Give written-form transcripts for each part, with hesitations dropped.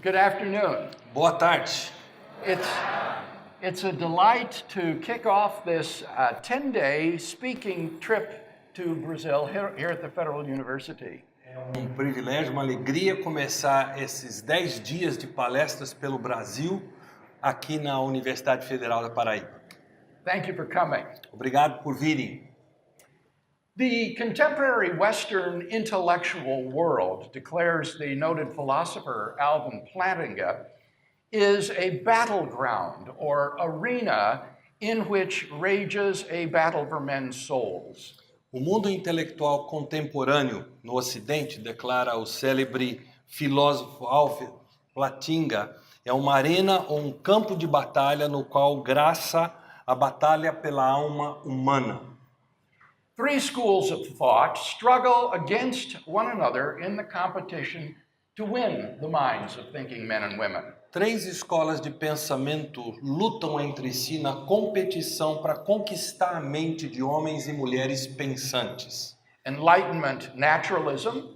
Good afternoon. Boa tarde. It's a delight to kick off this 10-day speaking trip to Brazil here at the Federal University. É um privilégio, uma alegria começar esses 10 dias de palestras pelo Brasil aqui na Universidade Federal da Paraíba. Thank you for coming. Obrigado por virem. The contemporary Western intellectual world, declares the noted philosopher Alvin Plantinga, is a battleground or arena in which rages a battle for men's souls. O mundo intelectual contemporâneo no Ocidente, declara o célebre filósofo Alvin Plantinga, é uma arena ou um campo de batalha no qual graça a batalha pela alma humana. Three schools of thought struggle against one another in the competition to win the minds of thinking men and women. 3 escolas de pensamento lutam entre si na competição para conquistar a mente de homens e mulheres pensantes. Enlightenment naturalism,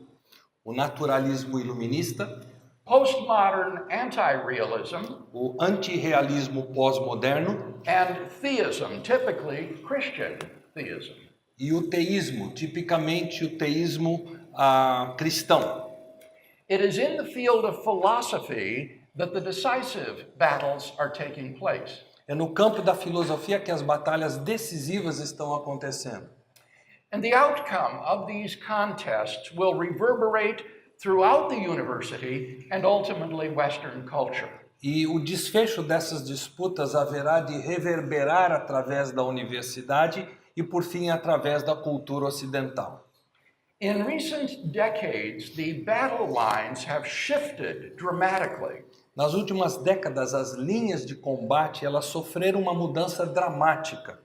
O naturalismo iluminista, postmodern anti-realism, o antirrealismo pós-moderno and theism, typically Christian theism. e o teísmo, tipicamente o teísmo cristão. It is in the field of philosophy that the decisive battles are taking place. É no campo da filosofia que as batalhas decisivas estão acontecendo. And the outcome of these contests will reverberate throughout the university and ultimately Western culture. E o desfecho dessas disputas haverá de reverberar através da universidade e, por fim, através da cultura ocidental. In recent decades, the battle lines have shifted dramatically. Nas últimas décadas, as linhas de combate elas sofreram uma mudança dramática.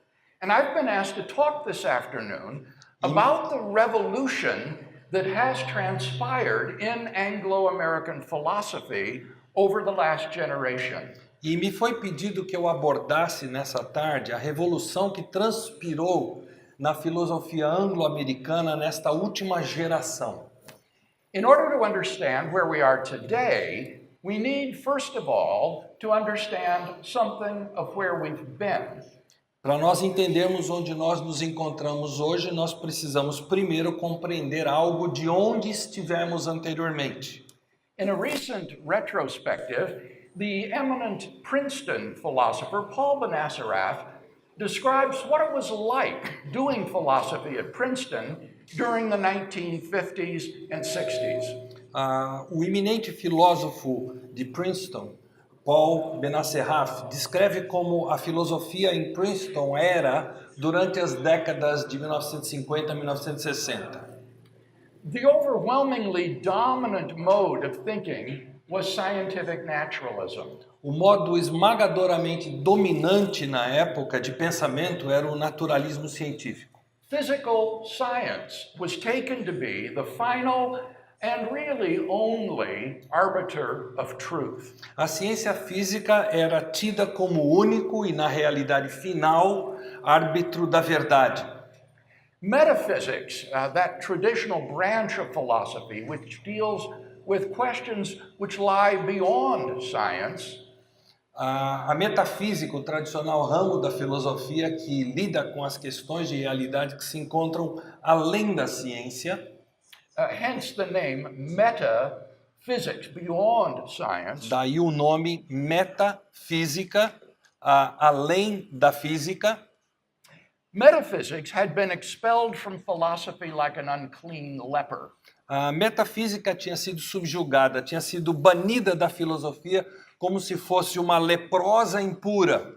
And I've been asked to talk this afternoon about the revolution that has transpired in Anglo-American philosophy over the last generation. E me foi pedido que eu abordasse nessa tarde a revolução que transpirou na filosofia anglo-americana nesta última geração. In order to understand where we are today, we need, first of all, to understand something of where we've been. Para nós entendermos onde nós nos encontramos hoje, nós precisamos primeiro compreender algo de onde estivemos anteriormente. In a recent retrospective, the eminent Princeton philosopher Paul Benacerraf describes what it was like doing philosophy at Princeton during the 1950s and 60s. O eminente filósofo de Princeton, Paul Benacerraf, descreve como a filosofia em Princeton era durante as décadas de 1950 a 1960. The overwhelmingly dominant mode of thinking was scientific naturalism. O modo esmagadoramente dominante na época de pensamento era o naturalismo científico. Physical science was taken to be the final and really only arbiter of truth. A ciência física era tida como único e, na realidade final, árbitro da verdade. Metaphysics, that traditional branch of philosophy which deals with questions which lie beyond science, A metafísica, o tradicional ramo da filosofia que lida com as questões de realidade que se encontram além da ciência, hence the name metaphysics, beyond science, daí o nome metafísica, além da física. metaphysics had been expelled from philosophy like an unclean leper. A metafísica tinha sido subjugada, tinha sido banida da filosofia como se fosse uma leprosa impura.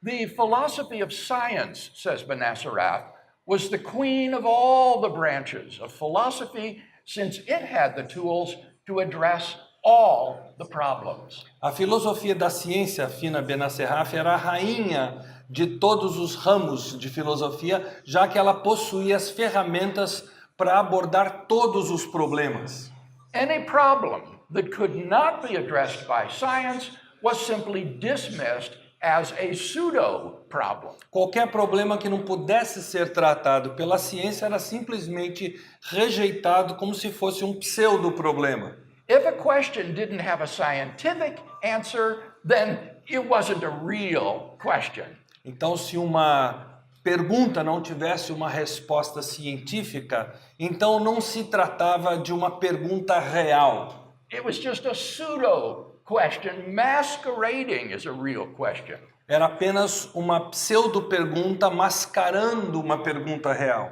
The philosophy of science, says Benacerraf, was the queen of all the branches of philosophy since it had the tools to address all the problems. A filosofia da ciência, afirma Benacerraf, era a rainha de todos os ramos de filosofia, já que ela possuía as ferramentas para abordar todos os problemas. Any problem that could not be addressed by science was simply dismissed as a pseudo-problem. Qualquer problema que não pudesse ser tratado pela ciência era simplesmente rejeitado como se fosse um pseudo-problema. If a question didn't have a scientific answer, then it wasn't a real question. Então, se uma pergunta não tivesse uma resposta científica, então não se tratava de uma pergunta real. It was just a pseudo question masquerading as a real question. Era apenas uma pseudo-pergunta mascarando uma pergunta real.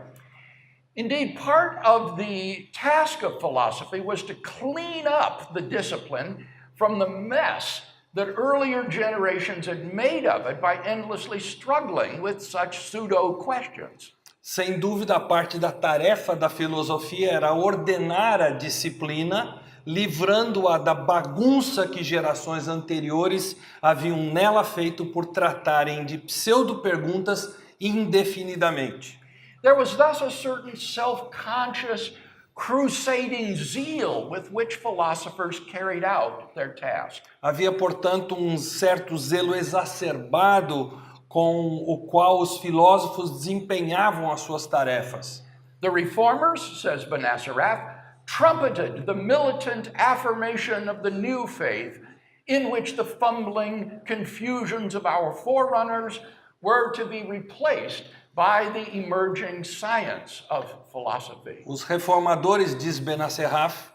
Indeed, part of the task of philosophy was to clean up the discipline from the mess that earlier generations had made of it by endlessly struggling with such pseudo questions. Sem dúvida, a parte da tarefa da filosofia era ordenar a disciplina, livrando-a da bagunça que gerações anteriores haviam nela feito por tratarem de pseudo-perguntas indefinidamente. There was thus a certain self-conscious, crusading zeal with which philosophers carried out their task. Havia, portanto, um certo zelo exacerbado com o qual os filósofos desempenhavam as suas tarefas. The reformers, says Benacerraf, trumpeted the militant affirmation of the new faith in which the fumbling confusions of our forerunners were to be replaced by the emerging science of philosophy. Os reformadores, diz Benacerraf,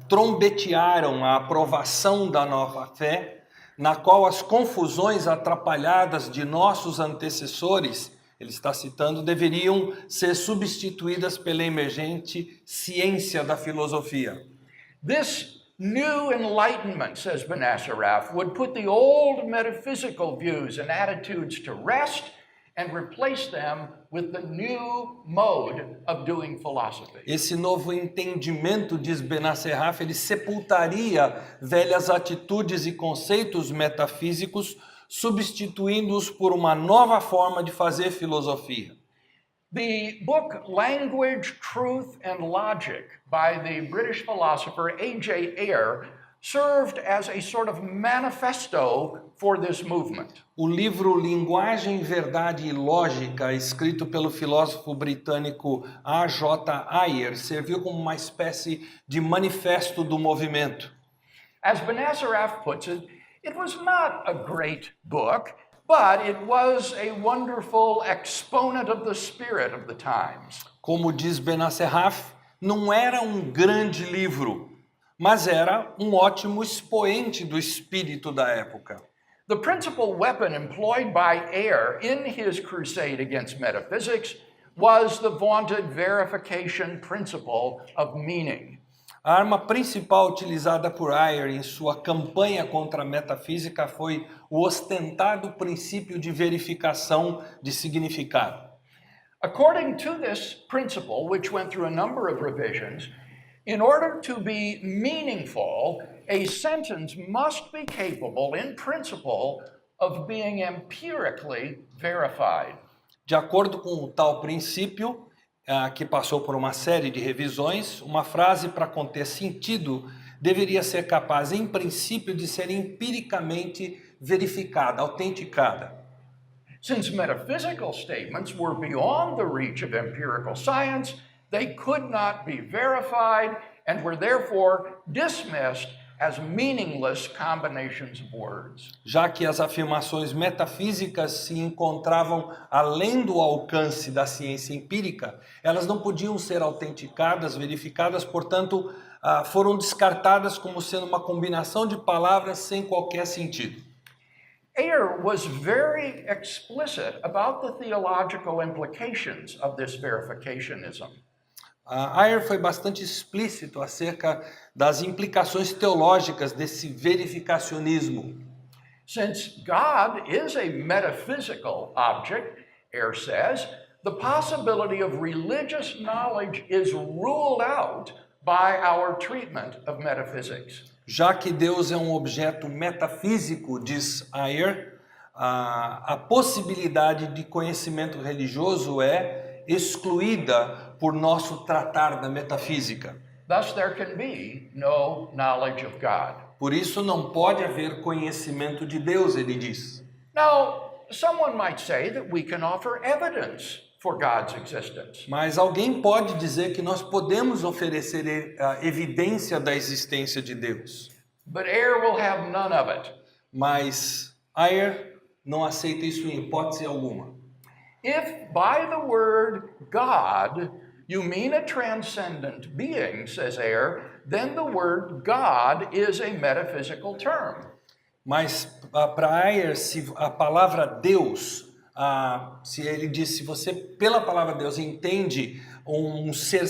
trombetearam a aprovação da nova fé, na qual as confusões atrapalhadas de nossos antecessores, ele está citando, deveriam ser substituídas pela emergente ciência da filosofia. This new enlightenment, says Benacerraf, would put the old metaphysical views and attitudes to rest and replace them with the new mode of doing philosophy. Esse novo entendimento, diz Benacerraf, ele sepultaria velhas atitudes e conceitos metafísicos, substituindo-os por uma nova forma de fazer filosofia. The book Language, Truth and Logic by the British philosopher A.J. Ayer served as a sort of manifesto for this movement. O livro Linguagem, Verdade e Lógica, escrito pelo filósofo britânico A.J. Ayer, serviu como uma espécie de manifesto do movimento. As Benacerraf puts it, it was not a great book, but it was a wonderful exponent of the spirit of the times. Como diz Benacerraf, não era um grande livro, mas era um ótimo expoente do espírito da época. The principal weapon employed by Ayer in his crusade against metaphysics was the vaunted verification principle of meaning. A arma principal utilizada por Ayer em sua campanha contra a metafísica foi o ostentado princípio de verificação de significado. According to this principle, which went through a number of revisions, in order to be meaningful, a sentence must be capable, in principle, of being empirically verified. De acordo com o tal princípio, que passou por uma série de revisões, uma frase para conter sentido deveria ser capaz, em princípio, de ser empiricamente verificada, autenticada. Since metaphysical statements were beyond the reach of empirical science, they could not be verified and were therefore dismissed as meaningless combinations of words. Já que as afirmações metafísicas se encontravam além do alcance da ciência empírica, elas não podiam ser autenticadas, verificadas, portanto, foram descartadas como sendo uma combinação de palavras sem qualquer sentido. Ayer was very explicit about the theological implications of this verificationism. Ayer foi bastante explícito acerca das implicações teológicas desse verificacionismo. Since God is a metaphysical object, Ayer says, the possibility of religious knowledge is ruled out by our treatment of metaphysics. Já que Deus é um objeto metafísico, diz Ayer, a possibilidade de conhecimento religioso é excluída por nosso tratar da metafísica. Thus there can be no knowledge of God. Por isso não pode haver conhecimento de Deus, ele diz. Now, someone might say that we can offer evidence for God's existence. Mas alguém pode dizer que nós podemos oferecer a evidência da existência de Deus. But Ayer will have none of it. Mas Ayer não aceita isso em hipótese alguma. If by the word God you mean a transcendent being, says Ayer, then the word God is a metaphysical term. Mas para Ayer, se a palavra Deus, se ele diz, se você pela palavra Deus entende um ser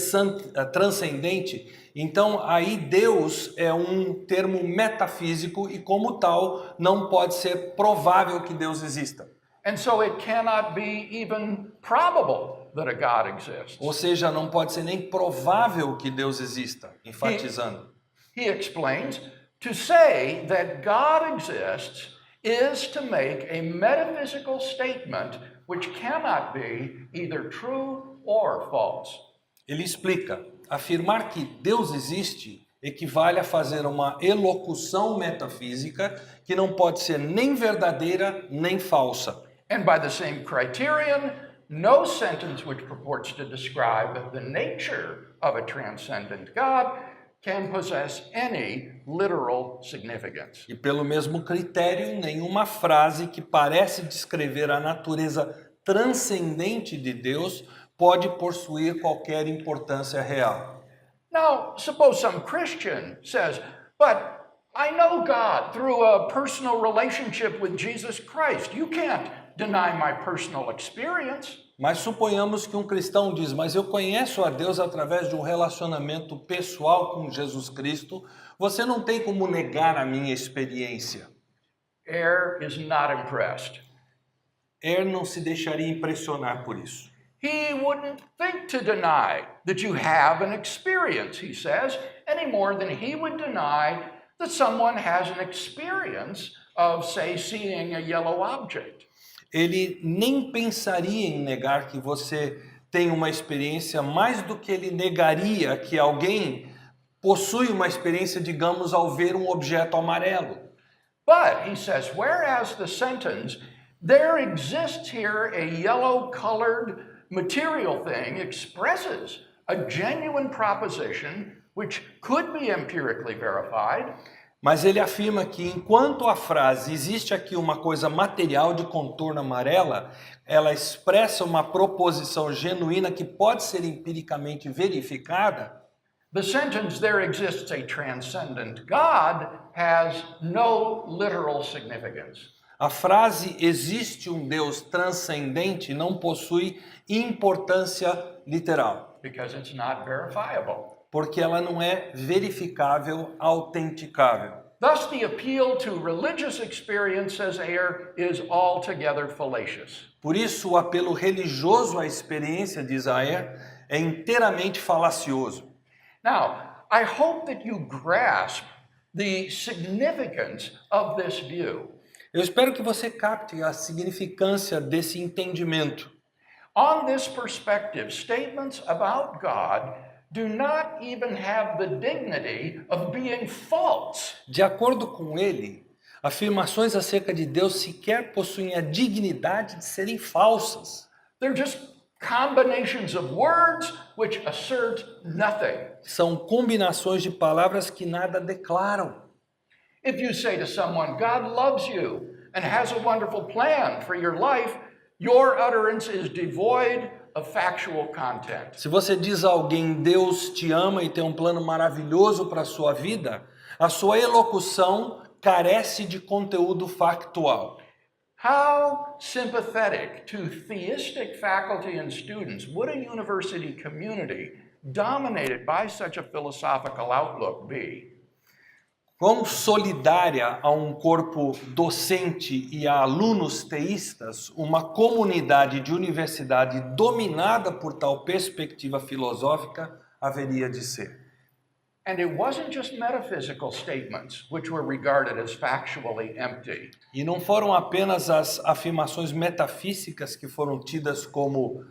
transcendente, então aí Deus é um termo metafísico e como tal não pode ser provável que Deus exista. And so it cannot be even probable that a God exists. Ou seja, não pode ser nem provável que Deus exista, enfatizando. He explains, to say that God exists is to make a metaphysical statement which cannot be either true or false. Ele explica, afirmar que Deus existe equivale a fazer uma elocução metafísica que não pode ser nem verdadeira nem falsa. And by the same criterion, no sentence which purports to describe the nature of a transcendent God can possess any literal significance. E pelo mesmo critério, nenhuma frase que parece descrever a natureza transcendente de Deus pode possuir qualquer importância real. Now, suppose some Christian says, but I know God through a personal relationship with Jesus Christ. You can't deny my personal experience. Mas suponhamos que um cristão diz, mas eu conheço a Deus através de um relacionamento pessoal com Jesus Cristo, você não tem como negar a minha experiência. Ayer is not impressed. Ayer não se deixaria impressionar por isso. He wouldn't think to deny that you have an experience, he says, any more than he would deny that someone has an experience of, say, seeing a yellow object. Ele nem pensaria em negar que você tem uma experiência, mais do que ele negaria que alguém possui uma experiência, digamos, ao ver um objeto amarelo. But, he says, whereas the sentence, there exists here a yellow-colored material thing, expresses a genuine proposition which could be empirically verified, Mas ele afirma que enquanto a frase existe aqui uma coisa material de contorno amarela, ela expressa uma proposição genuína que pode ser empiricamente verificada. the sentence, there exists a transcendent God, has no literal significance. A frase existe um Deus transcendente não possui importância literal, Because it's not verifiable. porque ela não é verificável, autenticável. Thus, the appeal to religious experience, says Ayer, is altogether fallacious. Por isso, o apelo religioso à experiência de Ayer é inteiramente falacioso. Now, I hope that you grasp the significance of this view. Eu espero que você capte a significância desse entendimento. On this perspective, statements about God do not even have the dignity of being false. De acordo com ele, afirmações acerca de Deus sequer possuem a dignidade de serem falsas. They're just combinations of words which assert nothing. São combinações de palavras que nada declaram. If you say to someone, God loves you and has a wonderful plan for your life, your utterance is devoid of factual content. Se você diz a alguém, Deus te ama e tem um plano maravilhoso para a sua vida, a sua elocução carece de conteúdo factual. How sympathetic to theistic faculty and students would a university community dominated by such a philosophical outlook be? Quão solidária a um corpo docente e a alunos teístas, uma comunidade de universidade dominada por tal perspectiva filosófica haveria de ser. And it wasn't just metaphysical statements which were regarded as factually empty. E não foram apenas as afirmações metafísicas que foram tidas como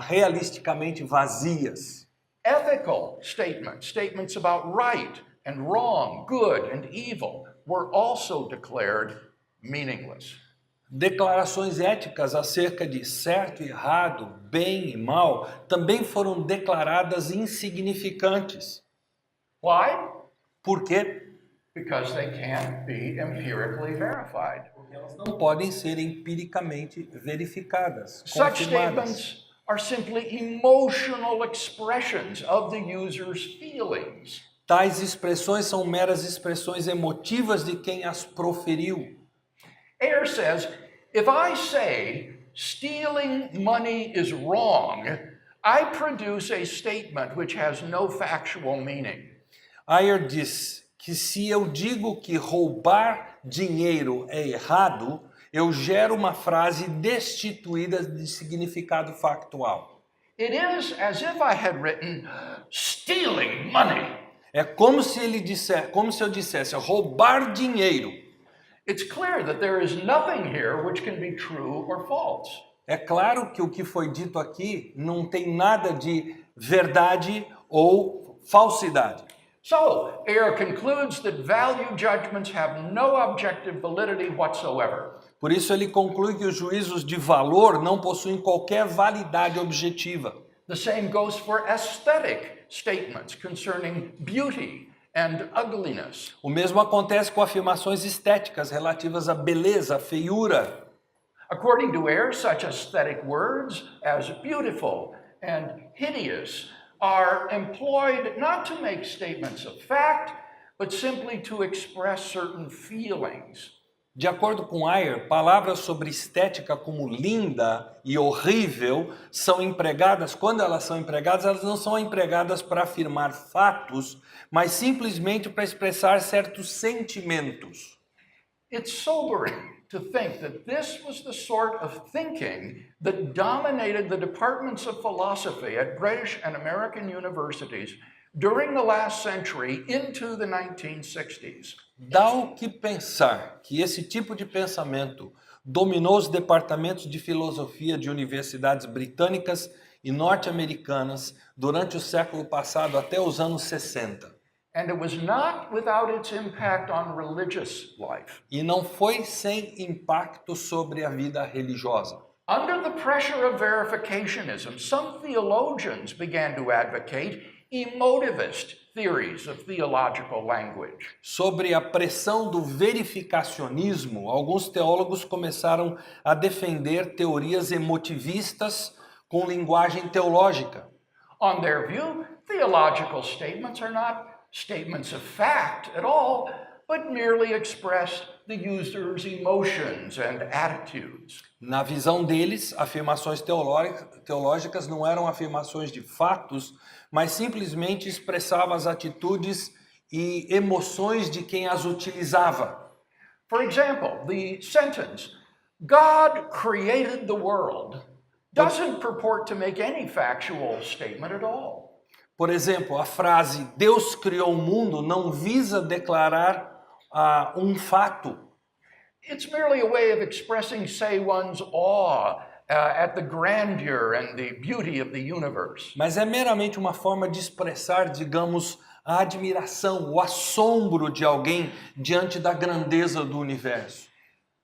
realisticamente vazias. Ethical statements, statements about right and wrong, good and evil, were also declared meaningless. Declarações éticas acerca de certo e errado, bem e mal, também foram declaradas insignificantes. Why? Por quê? Because they can't be empirically verified. Elas não podem ser empiricamente verificadas, Such confirmadas. statements are simply emotional expressions of the user's feelings. Tais expressões são meras expressões emotivas de quem as proferiu. Ayer says, if I say stealing money is wrong, I produce a statement which has no factual meaning. Ayer diz que se eu digo que roubar dinheiro é errado, eu gero uma frase destituída de significado factual. It is as if I had written, stealing money. É como se eu dissesse roubar dinheiro. It's clear that there is nothing here which can be true or false. É claro que o que foi dito aqui não tem nada de verdade ou falsidade. So, Ayer concludes that value judgments have no objective validity whatsoever. Por isso ele conclui que os juízos de valor não possuem qualquer validade objetiva. The same goes for aesthetic statements concerning beauty and ugliness. O mesmo acontece com afirmações estéticas relativas à beleza, à feiura. According to Ayer, such aesthetic words as beautiful and hideous are employed not to make statements of fact, but simply to express certain feelings. De acordo com Ayer, palavras sobre estética como linda e horrível são empregadas, quando elas são empregadas, elas não são empregadas para afirmar fatos, mas simplesmente para expressar certos sentimentos. It's sobering to think that this was the sort of thinking that dominated the departments of philosophy at British and American universities during the last century into the 1960s. Dá o que pensar que esse tipo de pensamento dominou os departamentos de filosofia de universidades britânicas e norte-americanas durante o século passado até os anos 60. And it was not without its impact on religious life. E não foi sem impacto sobre a vida religiosa. Under the pressure of verificationism, some theologians began to advocate emotivist theories of theological language. Sobre a pressão do verificacionismo, alguns teólogos começaram a defender teorias emotivistas com linguagem teológica. On their view, theological statements are not statements of fact at all, but merely express the user's emotions and attitudes. Na visão deles, afirmações teológicas não eram afirmações de fatos, mas simplesmente expressavam as atitudes e emoções de quem as utilizava. For example, the sentence, God created the world, doesn't purport to make any factual statement at all. Por exemplo, a frase Deus criou o mundo não visa declarar um fato. It's merely a way of expressing, say, one's awe at the grandeur and the beauty of the universe. Mas é meramente uma forma de expressar, digamos, a admiração, o assombro de alguém diante da grandeza do universo.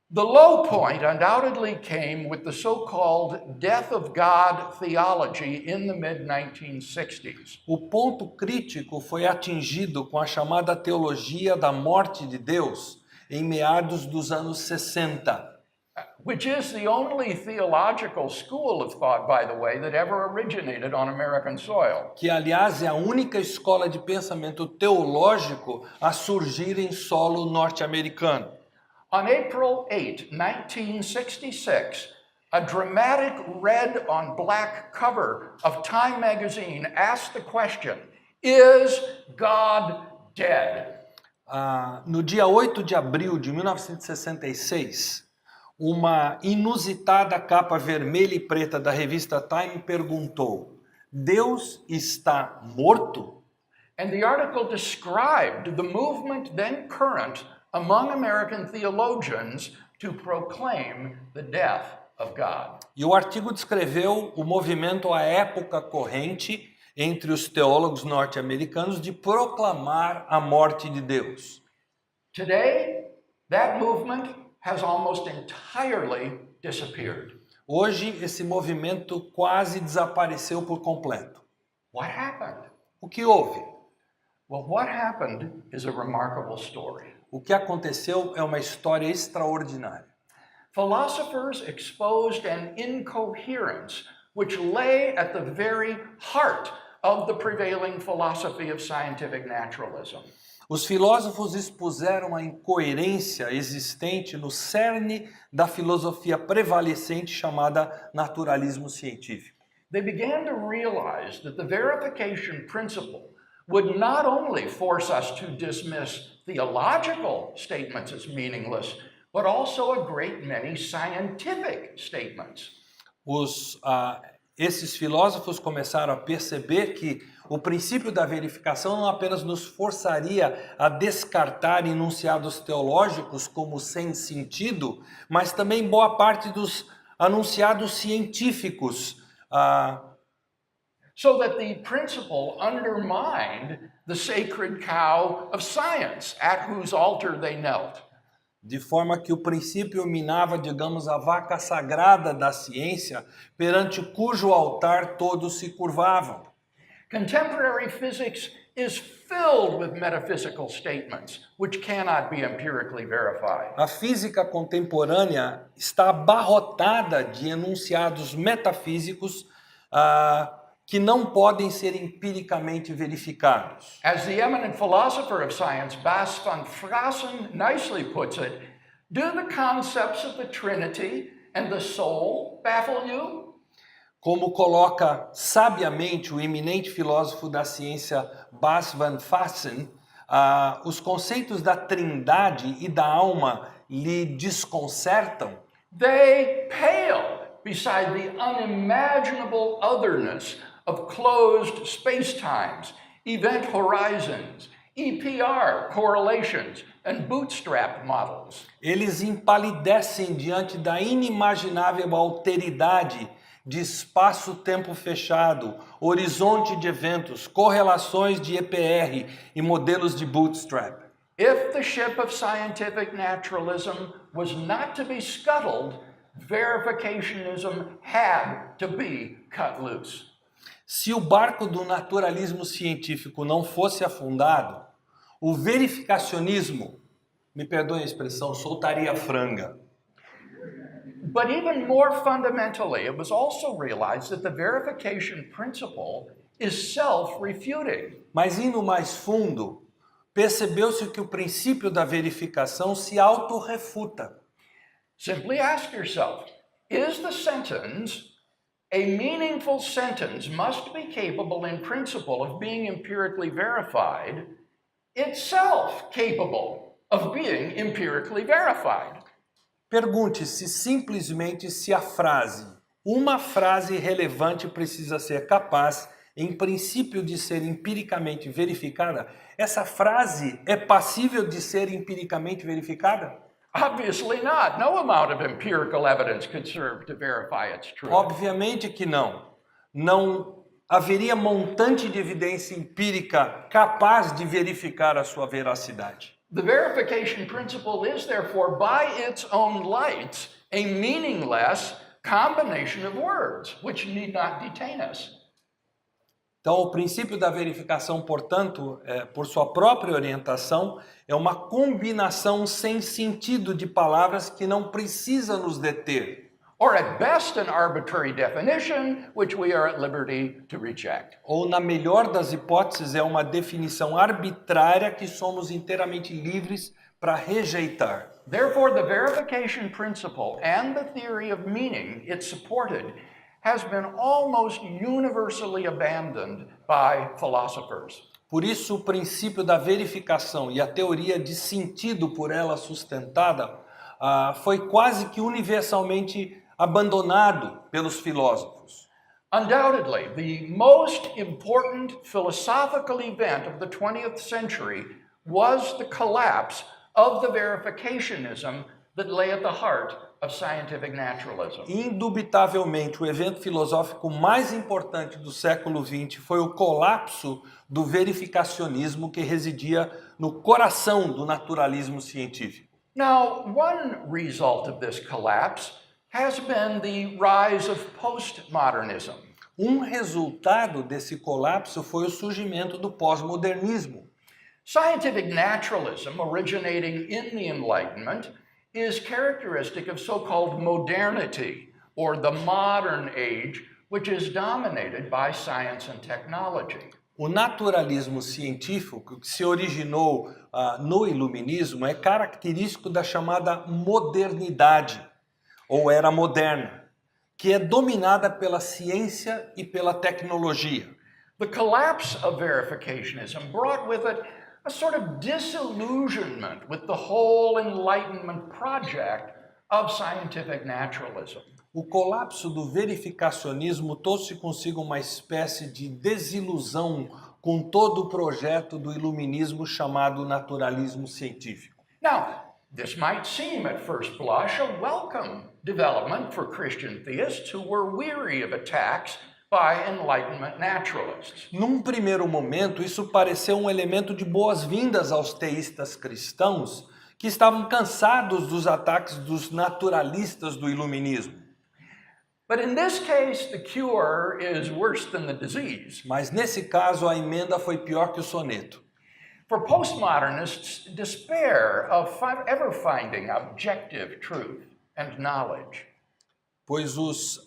The low point undoubtedly came with the so-called death of God theology in the mid-1960s. O ponto crítico foi atingido com a chamada teologia da morte de Deus em meados dos anos 60. Which is the only theological school of thought, by the way, that ever originated on American soil. Que, aliás, é a única escola de pensamento teológico a surgir em solo norte-americano. On April 8, 1966, a dramatic red on black cover of Time magazine asked the question, is God dead? No dia 8 de abril de 1966, uma inusitada capa vermelha e preta da revista Time perguntou: Deus está morto? And the article described the movement then current among American theologians to proclaim the death of God. E o artigo descreveu o movimento à época corrente entre os teólogos norte-americanos de proclamar a morte de Deus. Today, that movement has almost entirely disappeared. Hoje, esse movimento quase desapareceu por completo. What happened? O que houve? Well, what happened is a remarkable story. O que aconteceu é uma história extraordinária. Philosophers exposed an incoherence which lay at the very heart of the prevailing philosophy of scientific naturalism. Os filósofos expuseram a incoerência existente no cerne da filosofia prevalecente chamada naturalismo científico. They began to realize that the verification principle would not only force us to dismiss theological statements as meaningless, but also a great many scientific statements. Esses filósofos começaram a perceber que o princípio da verificação não apenas nos forçaria a descartar enunciados teológicos como sem sentido, mas também boa parte dos anunciados científicos. So that the principle undermined the sacred cow of science at whose altar they knelt. De forma que o princípio minava, digamos, a vaca sagrada da ciência, perante cujo altar todos se curvavam. Contemporary physics is filled with metaphysical statements which cannot be empirically verified. A física contemporânea está abarrotada de enunciados metafísicos que não podem ser empiricamente verificados. As the eminent philosopher of science, Bas van Fraassen, nicely puts it, do the concepts of the Trinity and the soul baffle you? Como coloca sabiamente o eminente filósofo da ciência Bas van Fraassen, os conceitos da trindade e da alma lhe desconcertam? They pale beside the unimaginable otherness of closed space-times, event horizons, EPR correlations, and bootstrap models. Eles empalidecem diante da inimaginável alteridade de espaço-tempo fechado, horizonte de eventos, correlações de EPR e modelos de bootstrap. If the ship of scientific naturalism was not to be scuttled, verificationism had to be cut loose. Se o barco do naturalismo científico não fosse afundado, o verificacionismo, me perdoem a expressão, soltaria a franga. But even more fundamentally, it was also realized that the verification principle is self-refuting. Mas indo mais fundo, percebeu-se que o princípio da verificação se autorrefuta. Simply ask yourself, is the sentence a meaningful sentence must be capable in principle of being empirically verified, itself capable of being empirically verified? Pergunte-se simplesmente se a frase, uma frase relevante precisa ser capaz, em princípio, de ser empiricamente verificada. Essa frase é passível de ser empiricamente verificada? Obviously not. No amount of empirical evidence could serve to verify its truth. Obviamente que não. Não haveria montante de evidência empírica capaz de verificar a sua veracidade. The verification principle is, therefore, by its own lights, a meaningless combination of words, which need not detain us. Então, o princípio da verificação, portanto, por sua própria orientação, é uma combinação sem sentido de palavras que não precisa nos deter. Or at best an arbitrary definition, which we are at liberty to reject. Ou, na melhor das hipóteses, é uma definição arbitrária que somos inteiramente livres para rejeitar. Therefore, the verification principle and the theory of meaning it supported has been almost universally abandoned by philosophers. Por isso, o princípio da verificação e a teoria de sentido por ela sustentada foi quase que universalmente abandonado pelos filósofos. Undoubtedly, the most important philosophical event of the 20th century was the collapse of the verificationism that lay at the heart of scientific naturalism. Indubitavelmente, o evento filosófico mais importante do século XX foi o colapso do verificacionismo que residia no coração do naturalismo científico. Now, one result of this collapse has been the rise of postmodernism. Resultado desse colapso foi o surgimento do pós-modernismo. Scientific naturalism, originating in the Enlightenment, is characteristic of so-called modernity, or the modern age, which is dominated by science and technology. O naturalismo científico, que se originou no iluminismo, é característico da chamada modernidade, ou era moderna, que é dominada pela ciência e pela tecnologia. The collapse of verificationism brought with it a sort of disillusionment with the whole Enlightenment project of scientific naturalism. O colapso do verificacionismo trouxe consigo uma espécie de desilusão com todo o projeto do iluminismo chamado naturalismo científico. Now, this might seem at first blush a welcome development for Christian theists who were weary of attacks by Enlightenment naturalists. Num primeiro momento, isso pareceu um elemento de boas-vindas aos teístas cristãos que estavam cansados dos ataques dos naturalistas do iluminismo. But in this case, the cure is worse than the disease. Mas nesse caso, a emenda foi pior que o soneto. For postmodernists, despair of ever finding objective truth and knowledge. Pois os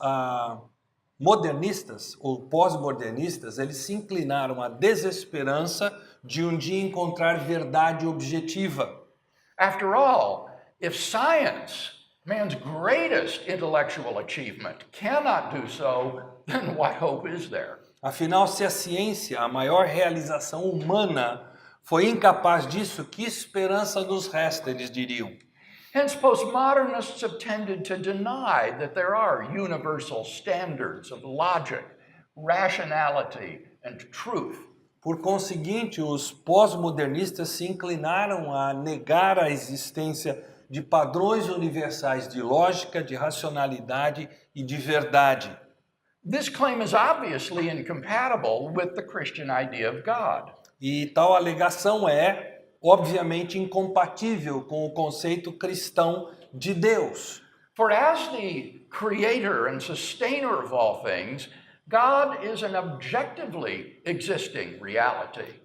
modernistas, ou pós-modernistas, eles se inclinaram à desesperança de um dia encontrar verdade objetiva. After all, if science, man's greatest intellectual achievement, cannot do so, then what hope is there? Afinal, se a ciência, a maior realização humana, foi incapaz disso, que esperança nos resta, eles diriam. Hence, postmodernists have tended to deny that there are universal standards of logic, rationality, and truth. Por conseguinte, os pós-modernistas se inclinaram a negar a existência de padrões universais de lógica, de racionalidade e de verdade. This claim is obviously incompatible with the Christian idea of God. E tal alegação é, obviamente, incompatível com o conceito cristão de Deus. For as the creator and sustainer of all things, God is an objectively existing reality.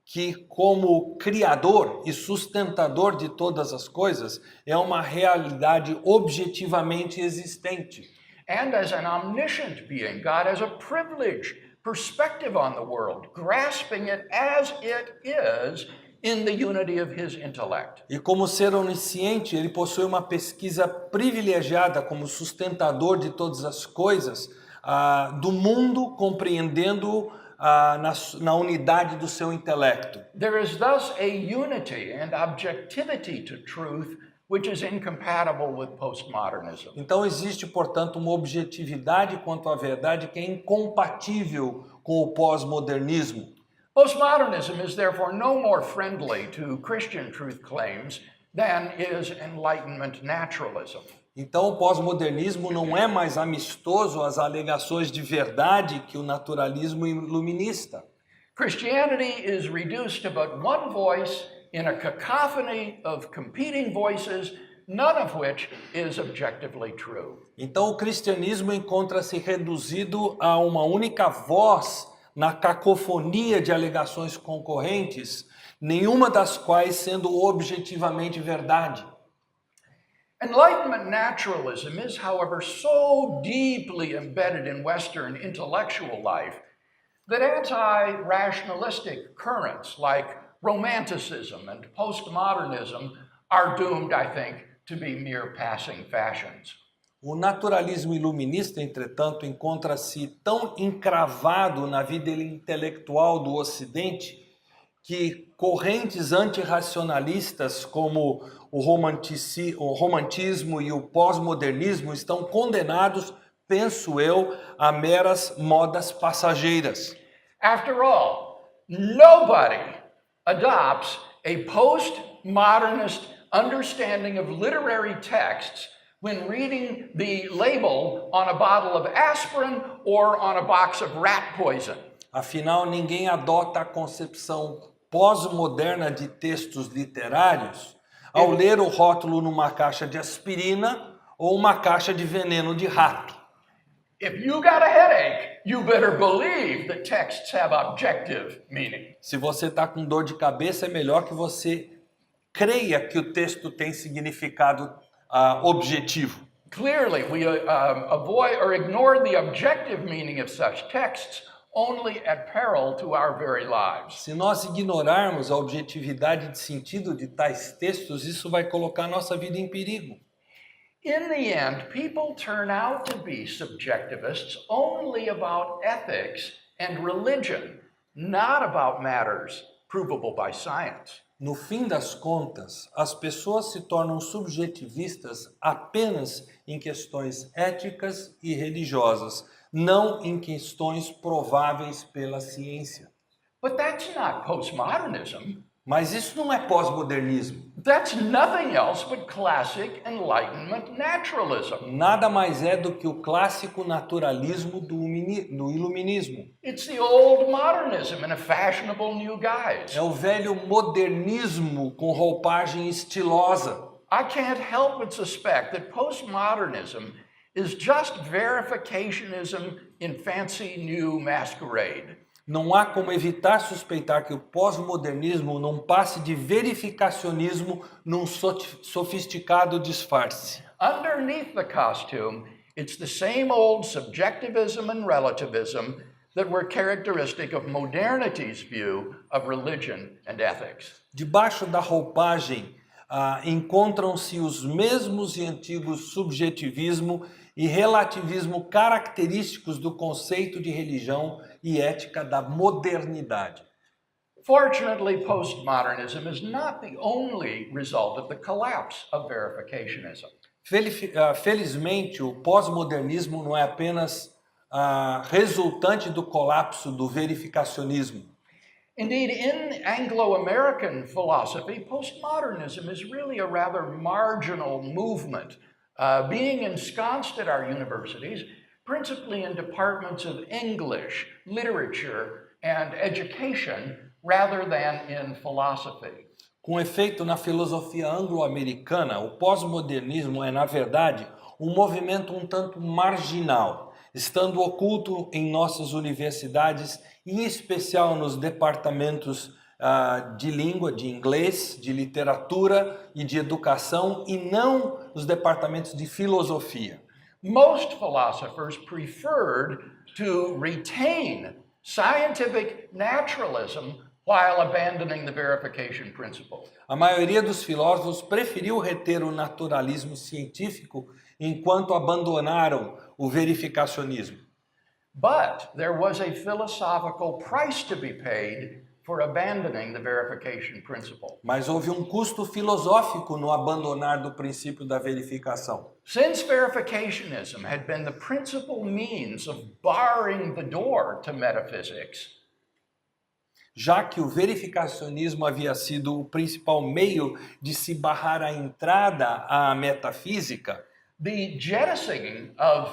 Que, como criador e sustentador de todas as coisas, é uma realidade objetivamente existente. And as an omniscient being, God has a privileged perspective on the world, grasping it as it is in the unity of his intellect. E como ser onisciente, ele possui uma pesquisa privilegiada como sustentador de todas as coisas do mundo, compreendendo na unidade do seu intelecto. There is thus a unity and objectivity to truth which is incompatible with postmodernism. Então existe, portanto, uma objetividade quanto à verdade que é incompatível com o pós-modernismo. Postmodernism is therefore no more friendly to Christian truth claims than is Enlightenment naturalism. Então, o pós-modernismo não é mais amistoso às alegações de verdade que o naturalismo iluminista. Christianity is reduced to but one voice in a cacophony of competing voices, none of which is objectively true. Então, o cristianismo encontra-se reduzido a uma única voz na cacofonia de alegações concorrentes, nenhuma das quais sendo objetivamente verdade. Enlightenment naturalism is, however, so deeply embedded in Western intellectual life that anti-rationalistic currents like Romanticism and postmodernism are doomed, I think, to be mere passing fashions. O naturalismo iluminista, entretanto, encontra-se tão encravado na vida intelectual do Ocidente que correntes antirracionalistas como o romantismo e o pós-modernismo estão condenados, penso eu, a meras modas passageiras. After all, nobody adopts a postmodernist understanding of literary texts when reading the label on a bottle of aspirin or on a box of rat poison. Afinal, ninguém adota a concepção pós-moderna de textos literários ao ler o rótulo numa caixa de aspirina ou uma caixa de veneno de rato. If you got a headache, you better believe that texts have objective meaning. Se você está com dor de cabeça, é melhor que você creia que o texto tem significado objetivo. Clearly, we avoid or ignore the objective meaning of such texts only at peril to our very lives. Se nós ignorarmos a objetividade de sentido de tais textos, isso vai colocar nossa vida em perigo. In the end, people turn out to be subjectivists only about ethics and religion, not about matters provable by science. No fim das contas, as pessoas se tornam subjetivistas apenas em questões éticas e religiosas, não em questões prováveis pela ciência. But that's not postmodernism. Mas isso não é pós-modernismo. That's nothing else but classic Enlightenment naturalism. Nada mais é do que o clássico naturalismo do iluminismo. It's the old modernism in a fashionable new guise. É o velho modernismo com roupagem estilosa. I can't help but suspect that postmodernism is just verificationism in fancy new masquerade. Não há como evitar suspeitar que o pós-modernismo não passe de verificacionismo num sofisticado disfarce. Underneath the costume, it's the same old subjectivism and relativism that were characteristic of modernity's view of religion and ethics. Debaixo da roupagem encontram-se os mesmos e antigos subjetivismo e relativismo característicos do conceito de religião e ética da modernidade. Fortunately, postmodernism is not the only result of the collapse of verificationism. Felizmente, o pós-modernismo não é apenas resultante do colapso do verificacionismo. Indeed, in Anglo-American philosophy, postmodernism is really a rather marginal movement, being ensconced at our universities, principally in departments of English, literature, and education, rather than in philosophy. Com efeito, na filosofia anglo-americana, o pós-modernismo é, na verdade, um movimento um tanto marginal, estando oculto em nossas universidades, em especial nos departamentos de língua, de inglês, de literatura e de educação, e não nos departamentos de filosofia. Most philosophers preferred to retain scientific naturalism while abandoning the verification principle. A maioria dos filósofos preferiu reter o naturalismo científico enquanto abandonaram o verificacionismo. But there was a philosophical price to be paid for abandoning the verification principle. Mas houve um custo filosófico no abandonar do princípio da verificação. Since verificationism had been the principal means of barring the door to metaphysics, já que o verificacionismo havia sido o principal meio de se barrar a entrada à metafísica, the jettisoning of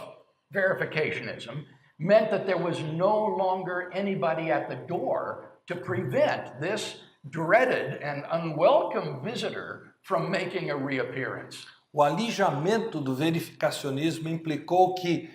verificationism meant that there was no longer anybody at the door to prevent this dreaded and unwelcome visitor from making a reappearance. o alijamento do verificacionismo implicou que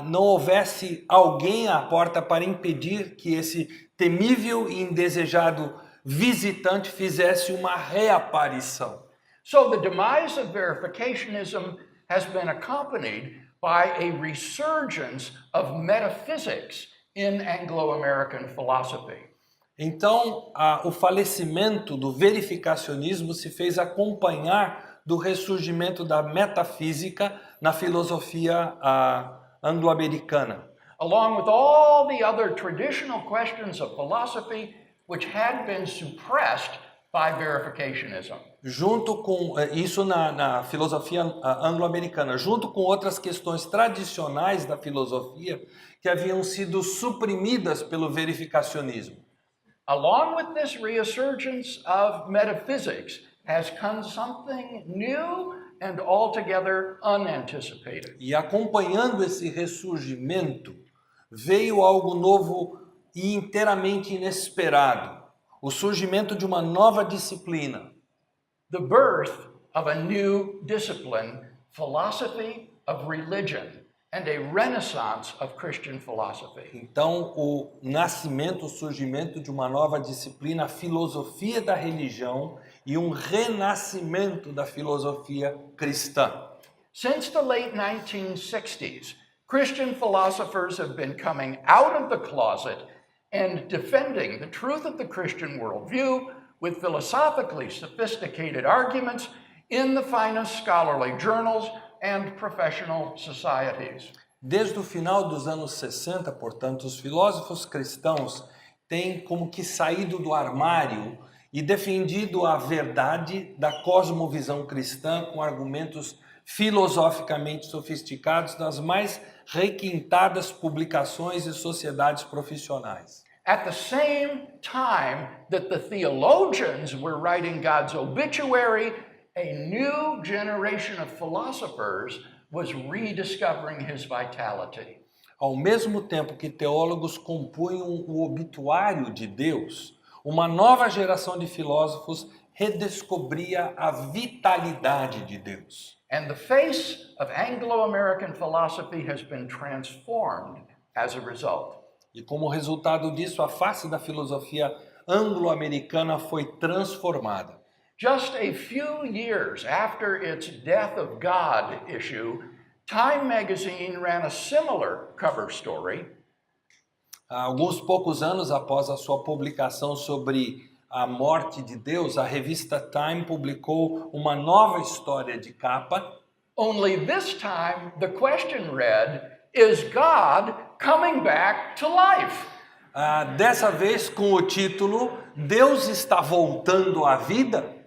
não houvesse alguém à porta para impedir que esse temível e indesejado visitante fizesse uma reaparição. So the demise of verificationism has been accompanied by a resurgence of metaphysics in Anglo-American philosophy. Então, o falecimento do verificacionismo se fez acompanhar do ressurgimento da metafísica na filosofia anglo-americana. Along with all the other traditional questions of philosophy which had been suppressed by verificationism. Junto com isso na filosofia anglo-americana, junto com outras questões tradicionais da filosofia que haviam sido suprimidas pelo verificacionismo. Along with this resurgence of metaphysics has come something new and altogether unanticipated. E acompanhando esse ressurgimento, veio algo novo e inteiramente inesperado, o surgimento de uma nova disciplina. the birth of a new discipline, philosophy of religion, and a renaissance of Christian philosophy. Então, o nascimento, o surgimento de uma nova disciplina, a filosofia da religião e um renascimento da filosofia cristã. Since the late 1960s, Christian philosophers have been coming out of the closet and defending the truth of the Christian worldview with philosophically sophisticated arguments in the finest scholarly journals and professional societies. Desde o final dos anos 60, portanto, os filósofos cristãos têm como que saído do armário e defendido a verdade da cosmovisão cristã com argumentos filosoficamente sofisticados das mais requintadas publicações e sociedades profissionais. At the same time that the theologians were writing God's obituary, a new generation of philosophers was rediscovering his vitality. Ao mesmo tempo que teólogos compunham o obituário de Deus, uma nova geração de filósofos redescobria a vitalidade de Deus. And the face of Anglo-American philosophy has been transformed as a result. E como resultado disso, a face da filosofia anglo-americana foi transformada. Just a few years after its Death of God issue, Time magazine ran a similar cover story. Alguns poucos anos após a sua publicação sobre a morte de Deus, a revista Time publicou uma nova história de capa. Only this time the question read, "Is God coming back to life?" Dessa vez com o título Deus está voltando à vida?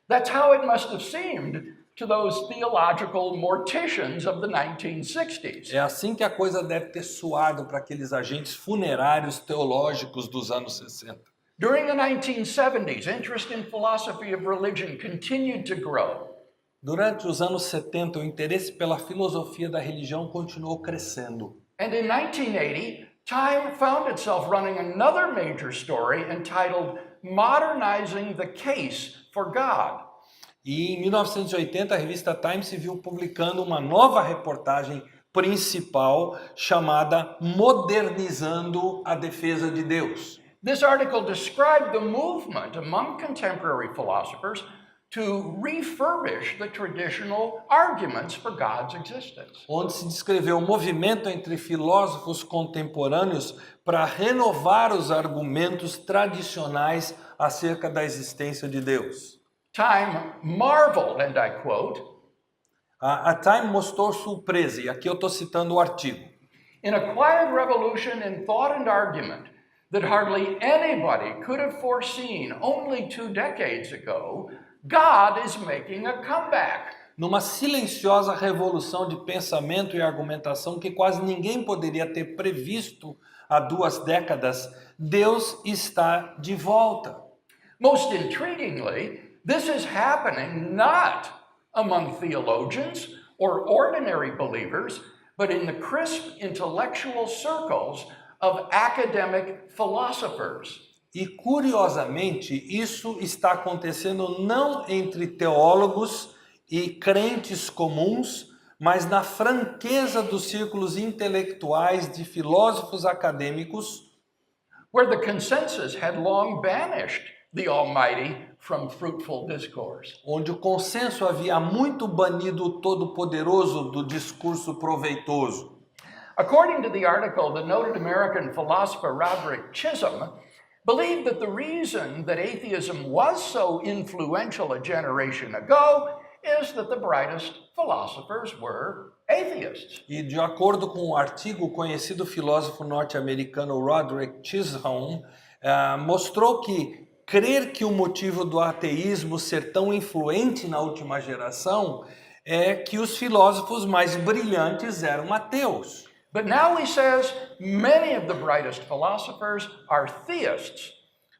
That's how it must have seemed to those theological morticians of the 1960s. É assim que a coisa deve ter soado para aqueles agentes funerários teológicos dos anos 60. During the 1970s, interest in philosophy of religion continued to grow. Durante os anos 70, o interesse pela filosofia da religião continuou crescendo. And in 1980, Time found itself running another major story entitled Modernizing the Case for God. E em 1980, a revista Time se viu publicando uma nova reportagem principal chamada Modernizando a Defesa de Deus. This article described the movement among contemporary philosophers to refurbish the traditional arguments for God's existence. Onde se descreveu um movimento entre filósofos contemporâneos para renovar os argumentos tradicionais acerca da existência de Deus. Time marveled, and I quote, A Time mostrou surpresa, e aqui eu estou citando o artigo. "In a quiet revolution in thought and argument that hardly anybody could have foreseen only 2 decades ago, God is making a comeback." Numa silenciosa revolução de pensamento e argumentação que quase ninguém poderia ter previsto há 2 décadas, Deus está de volta. Most intriguingly, this is happening not among theologians or ordinary believers, but in the crisp intellectual circles of academic philosophers. E curiosamente, isso está acontecendo não entre teólogos e crentes comuns, mas na franqueza dos círculos intelectuais de filósofos acadêmicos, Where the consensus had long banished the Almighty from fruitful discourse. onde o consenso havia muito banido o Todo-Poderoso do discurso proveitoso. According to the article, the noted American philosopher Roderick Chisholm believed that the reason that atheism was so influential a generation ago is that the brightest philosophers were atheists. E de acordo com o artigo, o conhecido filósofo norte-americano Roderick Chisholm mostrou que crer que o motivo do ateísmo ser tão influente na última geração é que os filósofos mais brilhantes eram ateus. But now he says many of the brightest philosophers are theists.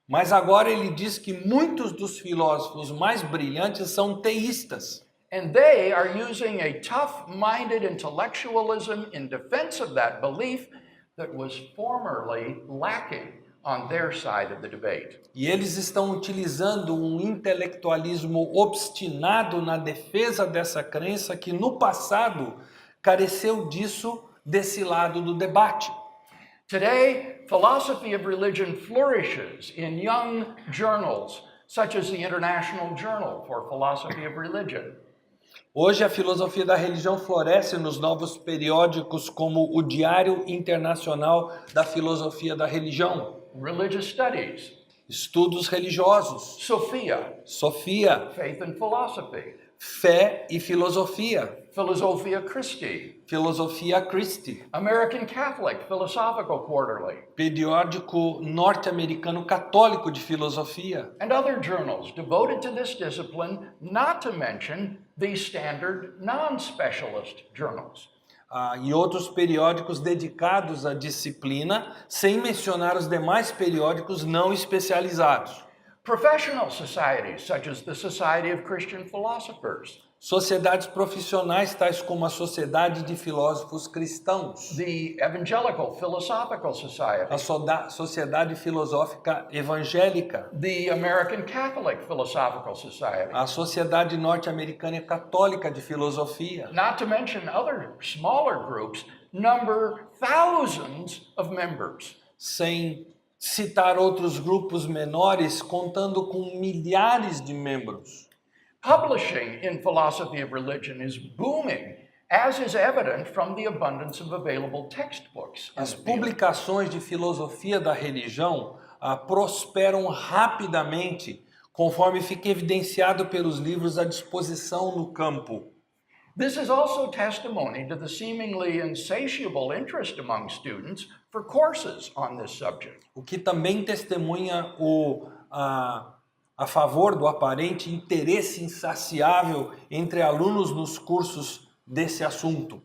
Mas agora ele diz que muitos dos filósofos mais brilhantes são teístas. And they are using a tough-minded intellectualism in defense of that belief that was formerly lacking on their side of the debate. E eles estão utilizando um intelectualismo obstinado na defesa dessa crença que no passado careceu disso desse lado do debate. Today, philosophy of religion flourishes in young journals, such as the International Journal for Philosophy of Religion. Hoje a filosofia da religião floresce nos novos periódicos como o Diário Internacional da Filosofia da Religião, Religious Studies, Estudos Religiosos, Sophia, Sofia, Faith and Philosophy, Fé e Filosofia, Philosophia Christi, Filosofia Christi, American Catholic Philosophical Quarterly, periódico norte-americano católico de filosofia, and other journals devoted to this discipline, not to mention the standard non-specialist journals. e outros periódicos dedicados à disciplina, sem mencionar os demais periódicos não especializados. Professional societies, such as the Society of Christian Philosophers, Sociedades profissionais tais como a Sociedade de Filósofos Cristãos, the Evangelical Philosophical Society, a Sociedade Filosófica Evangélica, the American Catholic Philosophical Society, a Sociedade Norte-Americana Católica de Filosofia, not to mention other smaller groups, number thousands of members. sem citar outros grupos menores, contando com milhares de membros. Publishing in philosophy of religion is booming, as is evident from the abundance of available textbooks. As publicações de filosofia da religião prosperam rapidamente, conforme fica evidenciado pelos livros à disposição no campo. This is also testimony to the seemingly insatiable interest among students for courses on this subject. O que também testemunha a favor do aparente interesse insaciável entre alunos nos cursos desse assunto.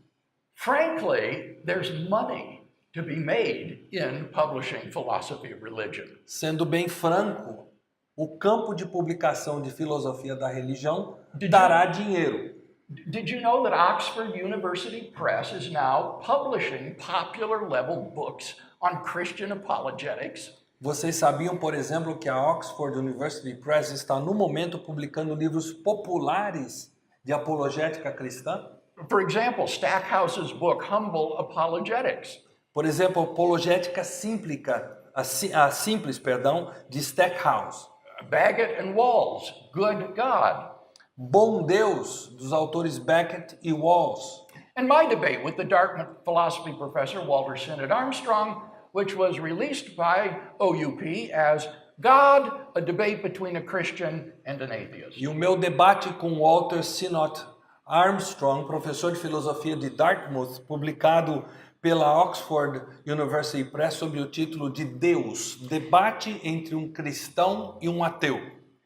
Frankly, there's money to be made in publishing philosophy of religion. Sendo bem franco, o campo de publicação de filosofia da religião dará dinheiro. Did you know that Oxford University Press is now publishing popular level books on Christian apologetics? Vocês sabiam, por exemplo, que a Oxford University Press está no momento publicando livros populares de apologética cristã? For example, Stackhouse's book Humble Apologetics. Por exemplo, Apologética Simplica, Simples, de Stackhouse. Baggett and Walls, Good God. Bom Deus, dos autores Beckett e Walls. And my debate with the Dartmouth philosophy professor Walter Sinnott Armstrong, which was released by OUP as God, a debate between a Christian and an atheist. E o meu debate com Walter Sinnott Armstrong, professor de filosofia de Dartmouth, publicado pela Oxford University Press sob o título de Deus, debate entre um cristão e um ateu.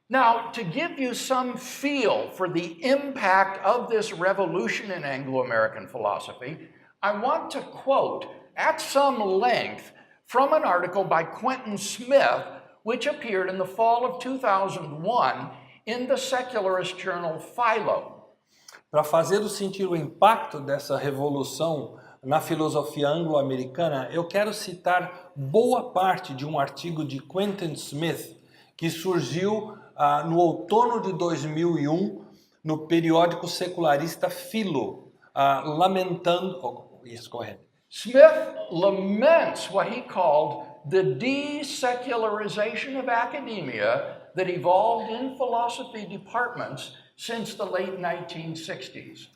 Now, to give you some feel for the impact of this revolution in Anglo-American philosophy, I want to quote at some length from an article by Quentin Smith, which appeared in the fall of 2001 in the secularist journal Philo. Para fazer sentir o impacto dessa revolução na filosofia anglo-americana, eu quero citar boa parte de um artigo de Quentin Smith que surgiu no outono de 2001 no periódico secularista Philo, lamentando... Yes, go ahead. Smith laments what he called the desecularization of academia that evolved in philosophy departments since the late 1960s.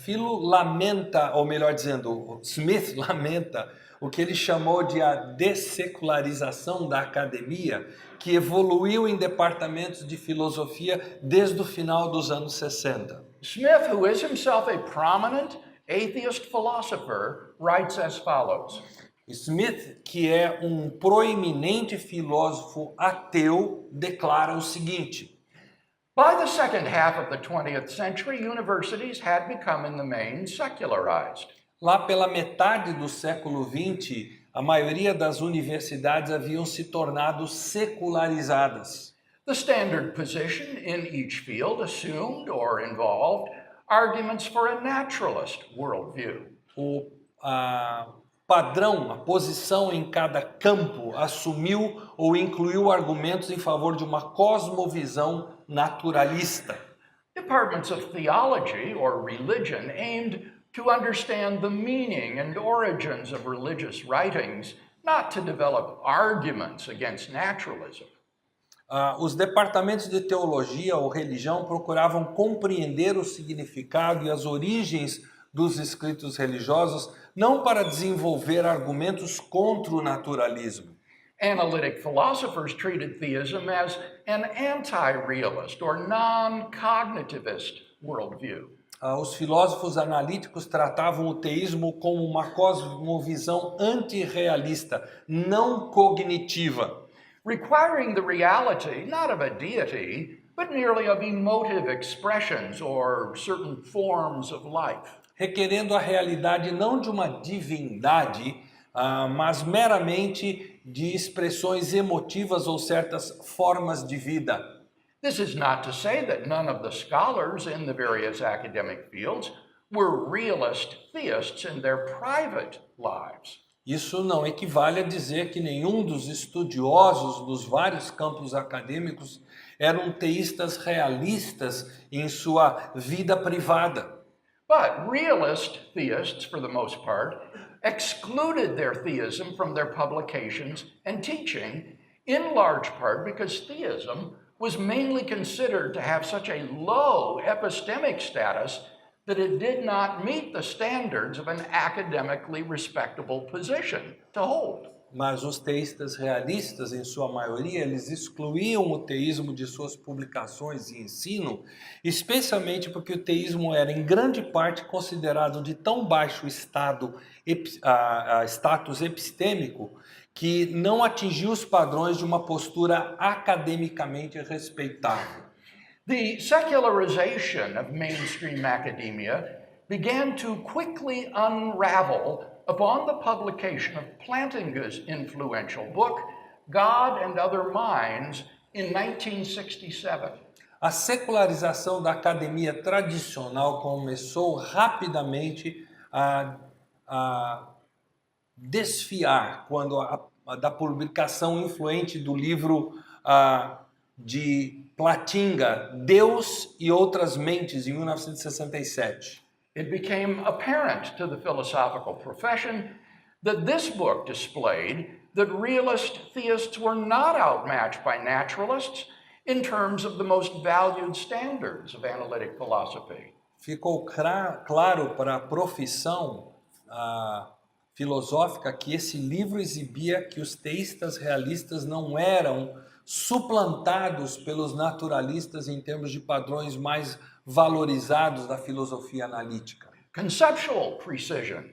Philo lamenta, ou melhor dizendo, Smith lamenta o que ele chamou de a dessecularização da academia, que evoluiu em departamentos de filosofia desde o final dos anos 60. Smith, who is himself a prominent atheist philosopher, writes as follows. Smith, que é um proeminente filósofo ateu, declara o seguinte: By the second half of the 20th century, universities had become in the main secularized. Lá pela metade do século XX, a maioria das universidades haviam se tornado secularizadas. The standard position in each field assumed or involved arguments for a naturalist worldview. padrão, a posição em cada campo assumiu ou incluiu argumentos em favor de uma cosmovisão naturalista. Departments of theology or religion aimed to understand the meaning and origins of religious writings, not to develop arguments against naturalism. Os departamentos de teologia ou religião procuravam compreender o significado e as origens dos escritos religiosos, não para desenvolver argumentos contra o naturalismo. Analytic philosophers treated theism as an anti-realist or non-cognitivist worldview. Os filósofos analíticos tratavam o teísmo como uma cosmovisão antirrealista, não cognitiva, requiring the reality not of a deity, but merely of emotive expressions or certain forms of life. requerendo a realidade não de uma divindade, mas meramente de expressões emotivas ou certas formas de vida. This is not to say that none of the scholars in the various academic fields were realist theists in their private lives. Isso não equivale a dizer que nenhum dos estudiosos dos vários campos acadêmicos eram teístas realistas em sua vida privada. But realist theists, for the most part, excluded their theism from their publications and teaching, in large part because theism was mainly considered to have such a low epistemic status that it did not meet the standards of an academically respectable position to hold. Mas os teístas realistas, em sua maioria, eles excluíam o teísmo de suas publicações e ensino, especialmente porque o teísmo era, em grande parte, considerado de tão baixo status epistêmico que não atingiu os padrões de uma postura academicamente respeitável. The secularization of mainstream academia began to quickly unravel upon the publication of Plantinga's influential book, God and Other Minds, in 1967. A secularização da academia tradicional começou rapidamente a desfiar quando da publicação influente do livro de Plantinga, Deus e Outras Mentes, em 1967. It became apparent to the philosophical profession that this book displayed that realist theists were not outmatched by naturalists in terms of the most valued standards of analytic philosophy. Ficou claro para a profissão filosófica que esse livro exibia que os teístas realistas não eram suplantados pelos naturalistas em termos de padrões mais valorizados da filosofia analítica. Conceptual precision,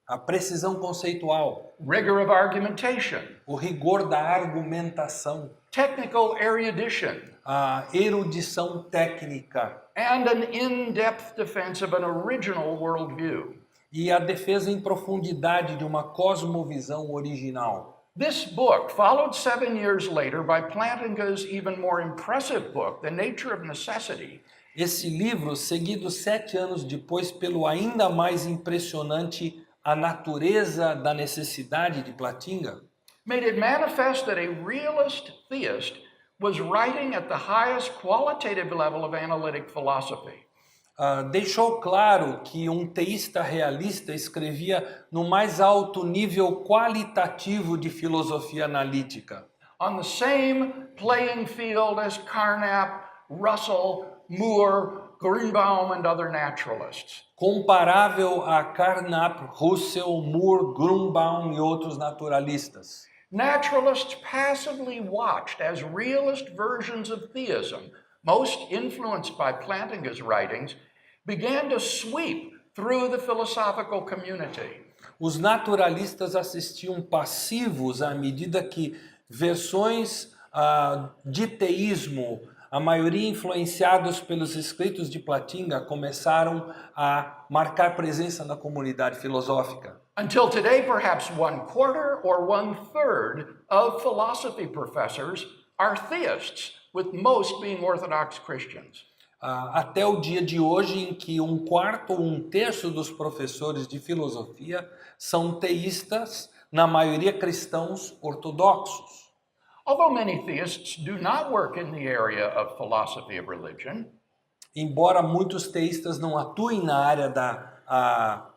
A precisão conceitual, rigor of argumentation, o rigor da argumentação, technical erudition, a erudição técnica and an in-depth defense of an original worldview. e a defesa em profundidade de uma cosmovisão original. This book, followed 7 years later by Plantinga's even more impressive book, The Nature of Necessity, Esse livro, seguido 7 anos depois pelo ainda mais impressionante A Natureza da Necessidade de Plantinga, made it manifest that a realist theist was writing at the highest qualitative level of analytic philosophy. deixou claro que um teísta realista escrevia no mais alto nível qualitativo de filosofia analítica, On the same playing field as Carnap, Russell, Moore, Greenbaum, and other naturalists. comparável a Carnap, Russell, Moore, Grünbaum e outros naturalistas. Naturalists passively watched as realist versions of theism, most influenced by Plantinga's writings, began to sweep through the philosophical community. Os naturalistas assistiam passivos à medida que versões de teísmo, a maioria influenciados pelos escritos de Plantinga, começaram a marcar presença na comunidade filosófica. Until today, perhaps 1/4 or 1/3 of philosophy professors are theists, with most being Orthodox Christians. até o dia de hoje em que um quarto ou um terço dos professores de filosofia são teístas, na maioria cristãos ortodoxos. Although many theists do not work in the area of philosophy of religion, Embora muitos teístas não atuem na área da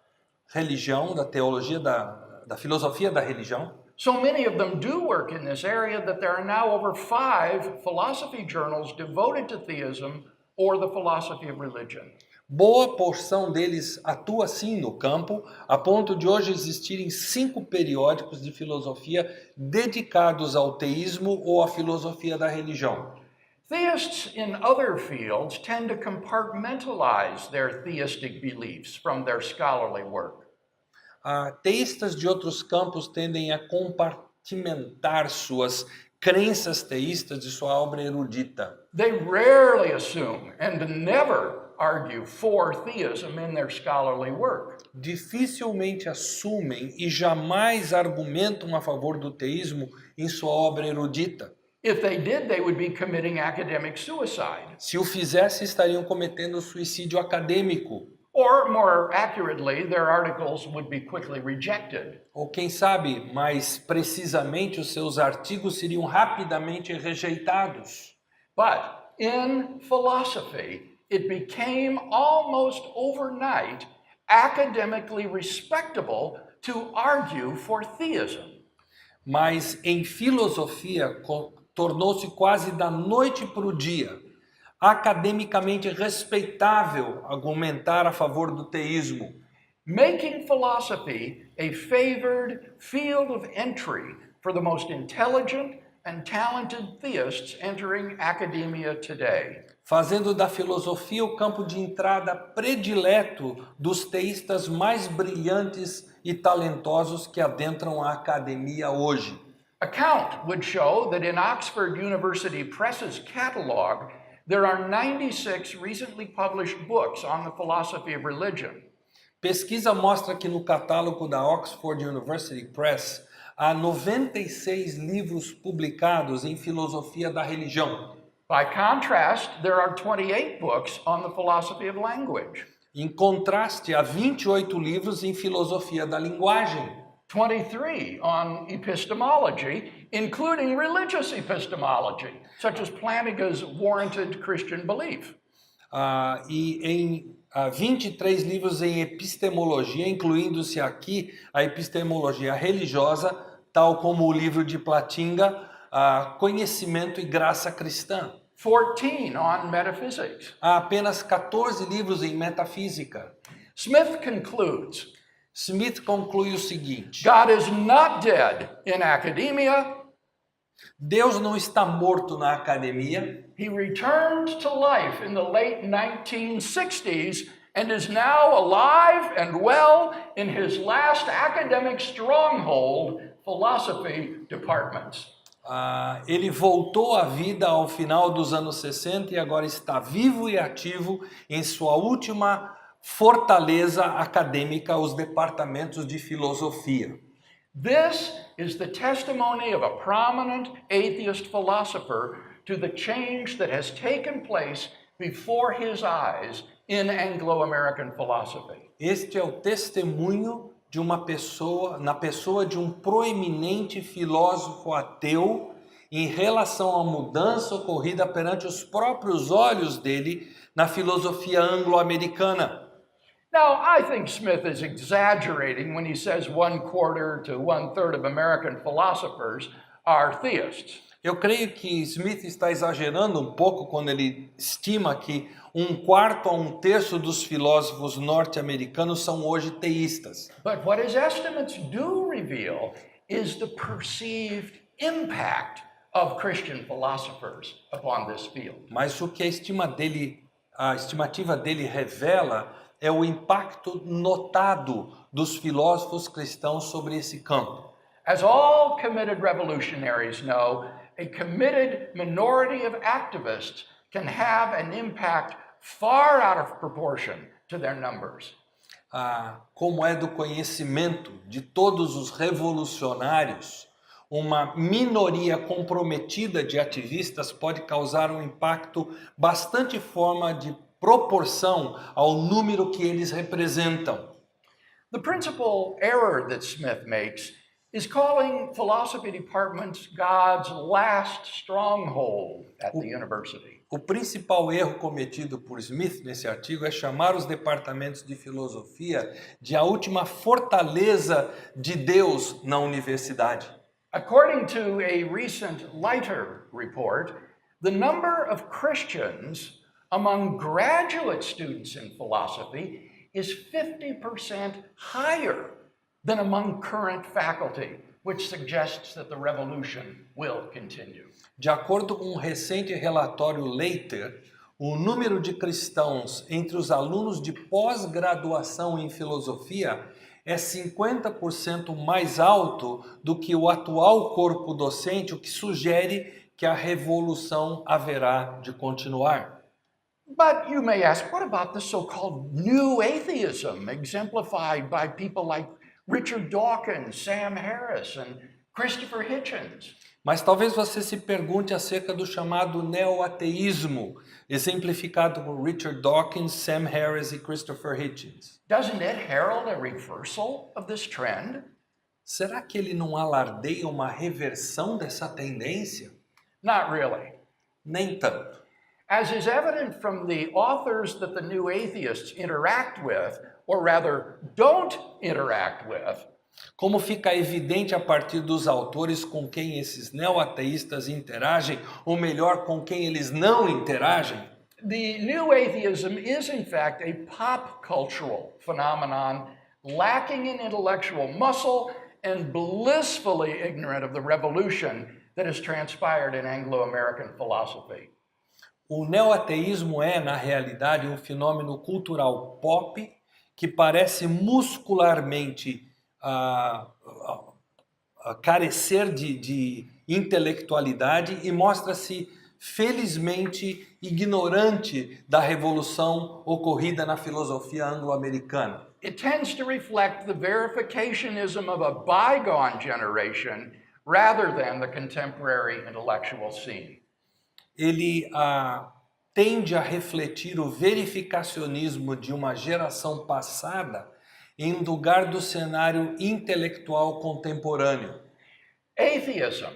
religião, da teologia, da filosofia da religião, so many of them do work in this area that there are now over 5 philosophy journals devoted to theism or the philosophy of religion. boa porção deles atua sim no campo, a ponto de hoje existirem 5 periódicos de filosofia dedicados ao teísmo ou à filosofia da religião. Theists in other fields tend to compartmentalize their theistic beliefs from their scholarly work. Teístas de outros campos tendem a compartimentar suas crenças teístas de sua obra erudita. They rarely assume and never argue for theism in their scholarly work. Dificilmente assumem e jamais argumentam a favor do teísmo em sua obra erudita. If they did, they would be committing academic suicide. Se o fizesse, estariam cometendo suicídio acadêmico. Or, more accurately, their articles would be quickly rejected. Ou quem sabe, mais precisamente, os seus artigos seriam rapidamente rejeitados. But in philosophy, it became almost overnight academically respectable to argue for theism. Mas em filosofia tornou-se quase da noite para o dia academicamente respeitável argumentar a favor do teísmo, making philosophy a favored field of entry for the most intelligent and talented theists entering academia today. fazendo da filosofia o campo de entrada predileto dos teístas mais brilhantes e talentosos que adentram a academia hoje. A count would show that in Oxford University Press's catalog, there are 96 recently published books on the philosophy of religion. Pesquisa mostra que no catálogo da Oxford University Press há 96 livros publicados em filosofia da religião. By contrast, there are 28 books on the philosophy of language, Em contraste, há 28 livros em filosofia da linguagem, 23 on epistemology, including religious epistemology, such as Plantinga's Warranted Christian Belief. e em 23 livros em epistemologia, incluindo-se aqui a epistemologia religiosa, tal como o livro de Plantinga, Conhecimento e Graça Cristã. 14 on metaphysics. Há apenas 14 livros em metafísica. Smith concludes, Smith conclui o seguinte: God is not dead in academia. Deus não está morto na academia. He returned to life in the late 1960s and is now alive and well in his last academic stronghold, philosophy departments. Ele voltou à vida ao final dos anos 60 e agora está vivo e ativo em sua última fortaleza acadêmica, os departamentos de filosofia. This is the testimony of a prominent atheist philosopher to the change that has taken place before his eyes in Anglo-American philosophy. Este é o testemunho de uma pessoa, na pessoa de um proeminente filósofo ateu em relação à mudança ocorrida perante os próprios olhos dele na filosofia anglo-americana. Now, I think Smith is exaggerating when he says 1/4 to 1/3 of American philosophers are theists. Eu creio que Smith está exagerando um pouco quando ele estima que 1/4 a 1/3 dos filósofos norte-americanos são hoje teístas. But what his estimates do reveal is the perceived impact of Christian philosophers upon this field. Mas o que a estimativa dele revela é o impacto notado dos filósofos cristãos sobre esse campo. As all committed revolutionaries know, a committed minority of activists can have an impact far out of proportion to their numbers. Como é do conhecimento de todos os revolucionários, uma minoria comprometida de ativistas pode causar um impacto bastante fora de proporção ao número que eles representam. The principal error that Smith makes is calling philosophy departments God's last stronghold at the university. O principal erro cometido por Smith nesse artigo é chamar os departamentos de filosofia de a última fortaleza de Deus na universidade. According to a recent Leiter report, the number of Christians among graduate students in philosophy is 50% higher than among current faculty, which suggests that the revolution will continue. De acordo com um recente relatório Leiter, o número de cristãos entre os alunos de pós-graduação em filosofia é 50% mais alto do que o atual corpo docente, o que sugere que a revolução haverá de continuar. But you may ask, what about the so-called new atheism exemplified by people like Richard Dawkins, Sam Harris, and Christopher Hitchens? Mas talvez você se pergunte acerca do chamado neo-ateísmo, exemplificado por Richard Dawkins, Sam Harris e Christopher Hitchens. Doesn't it herald a reversal of this trend? Será que ele não alardeia uma reversão dessa tendência? Not really. Nem tanto. As is evident from the authors that the new atheists interact with, or rather don't interact with, Como fica evidente a partir dos autores com quem esses neo-ateístas interagem, ou melhor, com quem eles não interagem, the new atheism is in fact a pop cultural phenomenon lacking in intellectual muscle and blissfully ignorant of the revolution that has transpired in Anglo-American philosophy. o neo-ateísmo é, na realidade, um fenômeno cultural pop que parece muscularmente carecer de intelectualidade e mostra-se felizmente ignorante da revolução ocorrida na filosofia anglo-americana. It tends to reflect the verificationism of a bygone generation rather than the contemporary intellectual scene. Ele tende a refletir o verificacionismo de uma geração passada em lugar do cenário intelectual contemporâneo. Atheism,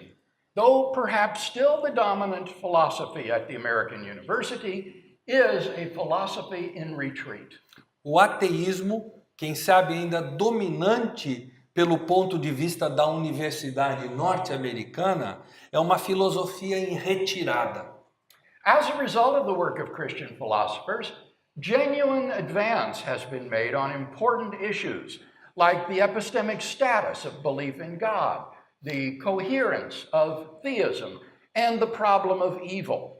though perhaps still the dominant philosophy at the American university, is a philosophy in retreat. O ateísmo, quem sabe ainda dominante pelo ponto de vista da universidade norte-americana, é uma filosofia em retirada. As a result of the work of Christian philosophers, genuine advance has been made on important issues like the epistemic status of belief in God, the coherence of theism, and the problem of evil.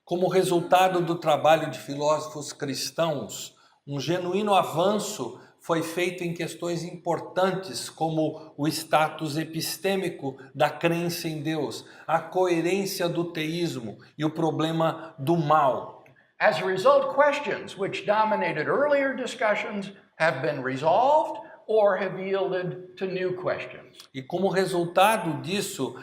Como resultado do trabalho de filósofos cristãos, um genuíno avanço foi feito em questões importantes como o status epistêmico da crença em Deus, a coerência do teísmo e o problema do mal. As a result, questions which dominated earlier discussions have been resolved or have yielded to new questions. E como resultado disso,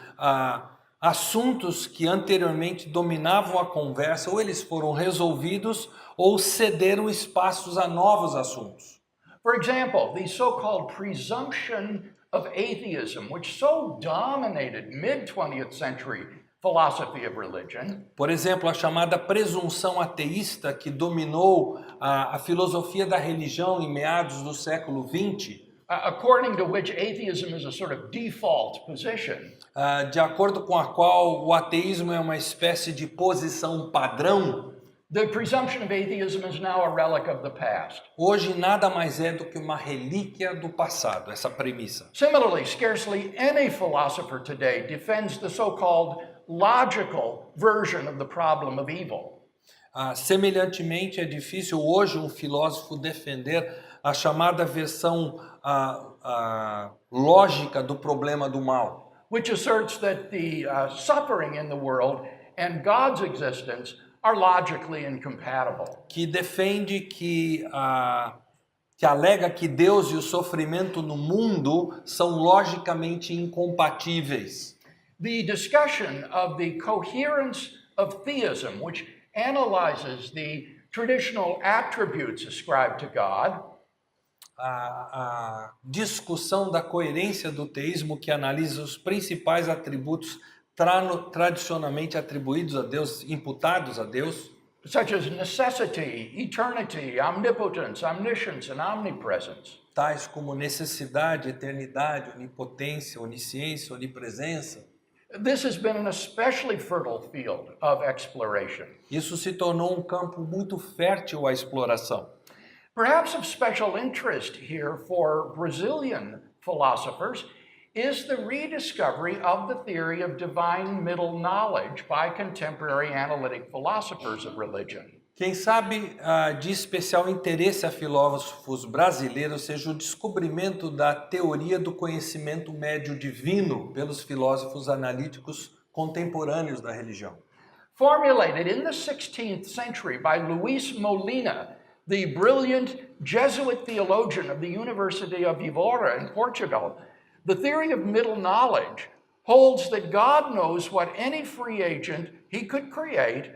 assuntos que anteriormente dominavam a conversa, ou eles foram resolvidos ou cederam espaços a novos assuntos. For example, the so-called presumption of atheism, which so dominated mid-20th century philosophy of religion, Por exemplo, a chamada presunção ateísta que dominou a filosofia da religião em meados do século XX, according to which atheism is a sort of default position, de acordo com a qual o ateísmo é uma espécie de posição padrão, the presumption of atheism is now a relic of the past. hoje nada mais é do que uma relíquia do passado, essa premissa. Similarly, scarcely any philosopher today defends the so-called logical version of the problem of evil. Semelhantemente, é difícil hoje um filósofo defender a chamada versão lógica do problema do mal, Which asserts that the suffering in the world and God's existence are logically incompatible. que defende que alega que Deus e o sofrimento no mundo são logicamente incompatíveis. the discussion of the coherence of theism, which analyzes the traditional attributes ascribed to God, A discussão da coerência do teísmo que analisa os principais atributos tradicionalmente atribuídos a Deus, imputados a Deus, such as necessity, eternity, omnipotence, omniscience, and omnipresence. tais como necessidade, eternidade, onipotência, onisciência, onipresença. This has been an especially fertile field of exploration. Isso se tornou um campo muito fértil à exploração. Perhaps of special interest here for Brazilian philosophers is the rediscovery of the theory of divine middle knowledge by contemporary analytic philosophers of religion. Quem sabe de especial interesse a filósofos brasileiros seja o descobrimento da teoria do conhecimento médio divino pelos filósofos analíticos contemporâneos da religião. Formulated in the 16th century by Luís Molina, the brilliant Jesuit theologian of the University of Évora in Portugal, the theory of middle knowledge holds that God knows what any free agent he could create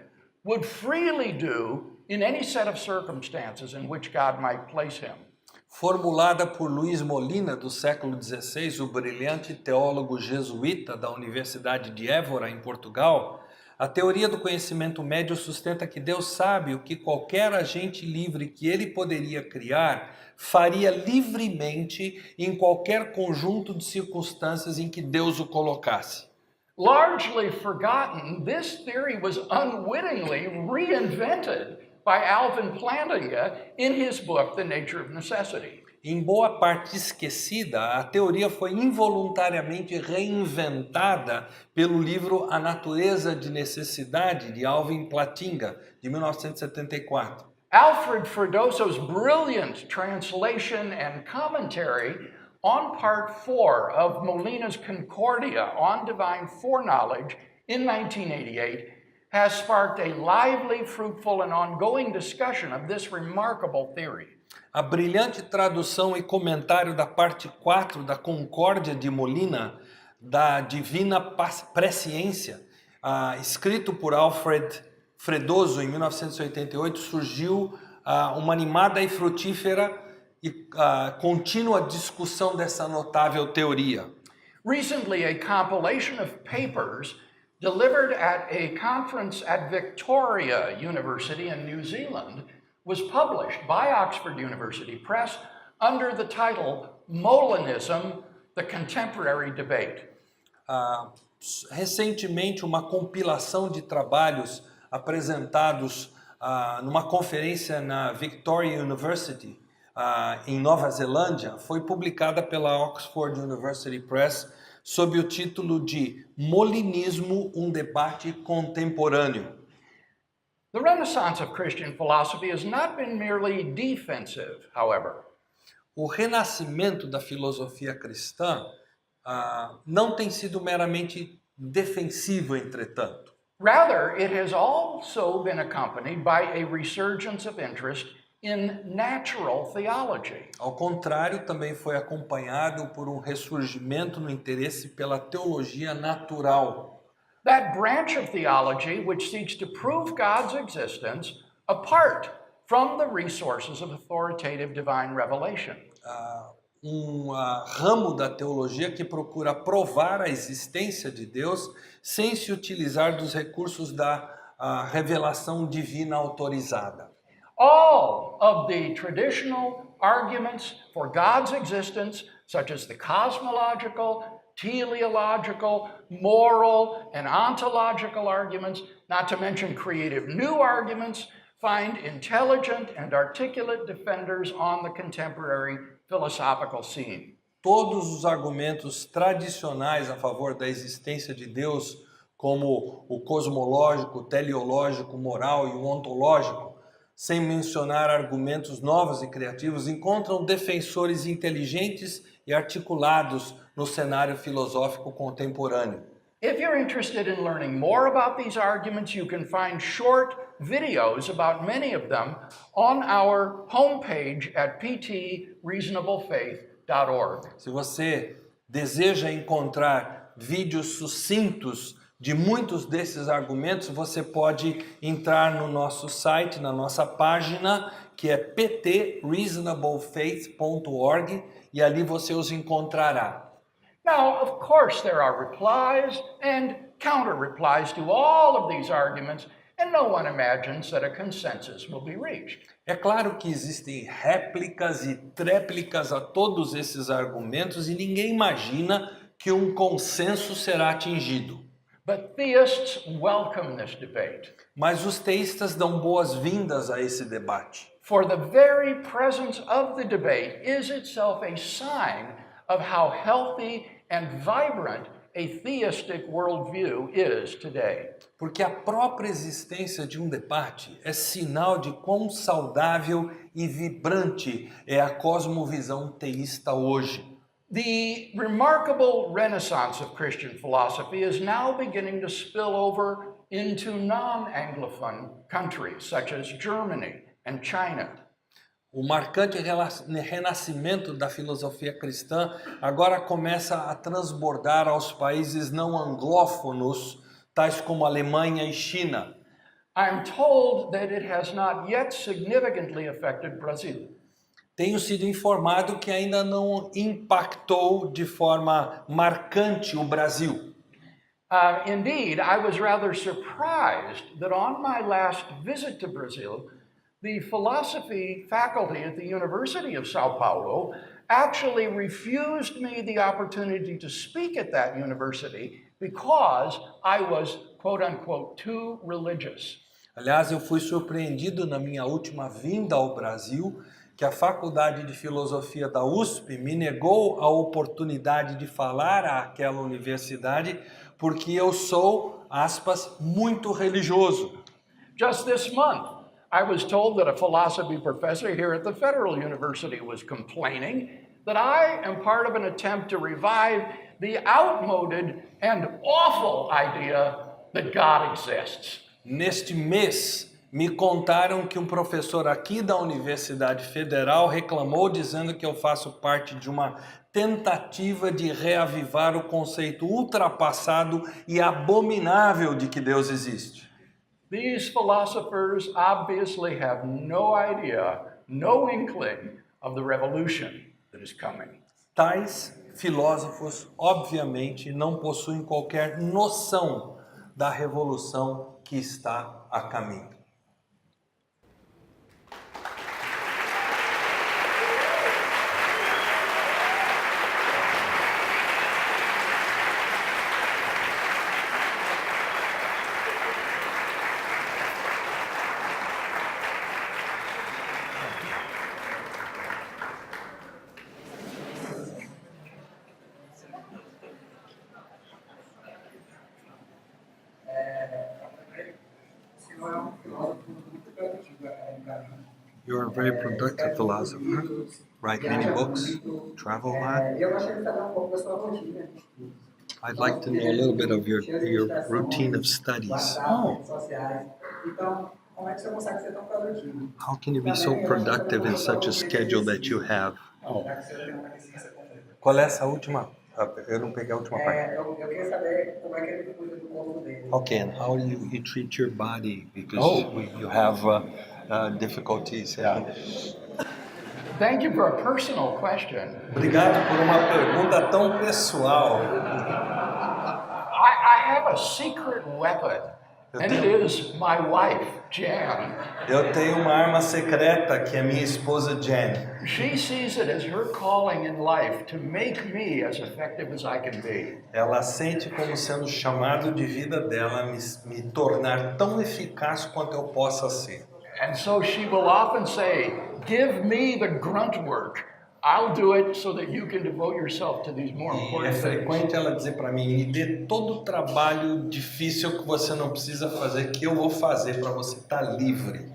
would freely do in any set of circumstances in which God might place him. Formulada por Luís Molina, do século XVI, o brilhante teólogo jesuíta da Universidade de Évora, em Portugal, a teoria do conhecimento médio sustenta que Deus sabe o que qualquer agente livre que ele poderia criar faria livremente em qualquer conjunto de circunstâncias em que Deus o colocasse. Largely forgotten, this theory was unwittingly reinvented by Alvin Plantinga in his book, The Nature of Necessity. Em boa parte esquecida, a teoria foi involuntariamente reinventada pelo livro A Natureza de Necessidade, de Alvin Plantinga, de 1974. Alfred Fredosso's brilliant translation and commentary on part 4 of Molina's Concordia on Divine Foreknowledge in 1988 has sparked a lively, fruitful, and ongoing discussion of this remarkable theory. A brilhante tradução e comentário da parte 4 da Concórdia de Molina, da Divina Presciência, escrito por Alfred Fredosso em 1988, surgiu uma animada e frutífera e contínua discussão dessa notável teoria. Recently, a compilation of papers delivered at a conference at Victoria University in New Zealand was published by Oxford University Press under the title Molinism, the Contemporary Debate. Recentemente, uma compilação de trabalhos apresentados numa conferência na Victoria University, em Nova Zelândia, foi publicada pela Oxford University Press sob o título de Molinismo, um debate contemporâneo. The renaissance of Christian philosophy has not been merely defensive, however. O renascimento da filosofia cristã não tem sido meramente defensivo, entretanto. Rather, it has also been accompanied by a resurgence of interest in natural theology. Ao contrário, também foi acompanhado por um ressurgimento no interesse pela teologia natural. That branch of theology which seeks to prove God's existence apart from the resources of authoritative divine revelation. Ramo da teologia que procura provar a existência de Deus sem se utilizar dos recursos da revelação divina autorizada. All of the traditional arguments for God's existence, such as the cosmological, teleological, moral, and ontological arguments, not to mention creative new arguments, find intelligent and articulate defenders on the contemporary philosophical scene. Todos os argumentos tradicionais a favor da existência de Deus, como o cosmológico, o teleológico, o moral e o ontológico, sem mencionar argumentos novos e criativos, encontram defensores inteligentes e articulados no cenário filosófico contemporâneo. If you're interested in learning more about these arguments, you can find short videos about many of them on our homepage at ptreasonablefaith.org. Se você deseja encontrar vídeos sucintos de muitos desses argumentos, você pode entrar no nosso site, na nossa página, que é ptreasonablefaith.org, e ali você os encontrará. Now, of course, there are replies and counter-replies to all of these arguments, and no one imagines that a consensus will be reached. É claro que existem réplicas e tréplicas a todos esses argumentos e ninguém imagina que um consenso será atingido. But theists welcome this debate. Mas os teístas dão boas-vindas a esse debate. For the very presence of the debate is itself a sign of how healthy and vibrant a theistic worldview is today. Porque a própria existência de um debate é sinal de quão saudável e vibrante é a cosmovisão teísta hoje. The remarkable renaissance of Christian philosophy is now beginning to spill over into non-Anglophone countries such as Germany and China. O marcante renascimento da filosofia cristã agora começa a transbordar aos países não anglófonos, tais como Alemanha e China. I'm told that it has not yet significantly affected Brazil. Tenho sido informado que ainda não impactou de forma marcante o Brasil. Indeed, I was rather surprised that on my last visit to Brazil, the philosophy faculty at the University of Sao Paulo actually refused me the opportunity to speak at that university because I was, quote unquote, too religious. Aliás, eu fui surpreendido na minha última vinda ao Brasil que a Faculdade de Filosofia da USP me negou a oportunidade de falar àquela universidade porque eu sou, aspas, muito religioso. Just this month, I was told that a philosophy professor here at the Federal University was complaining that I am part of an attempt to revive the outmoded and awful idea that God exists. Neste mês, me contaram que um professor aqui da Universidade Federal reclamou dizendo que eu faço parte de uma tentativa de reavivar o conceito ultrapassado e abominável de que Deus existe. These philosophers obviously have no idea, no inkling of the revolution that is coming. Tais filósofos, obviamente, não possuem qualquer noção da revolução que está a caminho. You're a very productive philosopher. Write many books, travel a lot. I'd like to know a little bit of your routine of studies. Oh, How can you be so productive in such a schedule that you have? oh. Qual é essa última? Eu não peguei a última parte. Eu queria saber como é que ele cuida do corpo dele. Okay, and how do you treat your body? Because Oh. you have difficulties. Thank you for a personal question. Obrigado por uma pergunta tão pessoal. I have a secret weapon, and it is my wife, Jan. Eu tenho uma arma secreta que é minha esposa Jen. She sees it as her calling in life to make me as effective as I can be. Ela sente como sendo chamado de vida dela me tornar tão eficaz quanto eu possa ser. And so she will often say, "Give me the grunt work. I'll do it so that you can devote yourself to these more E é important things." frequente ela dizer para mim, me dê todo o trabalho difícil que você não precisa fazer, que eu vou fazer para você estar livre.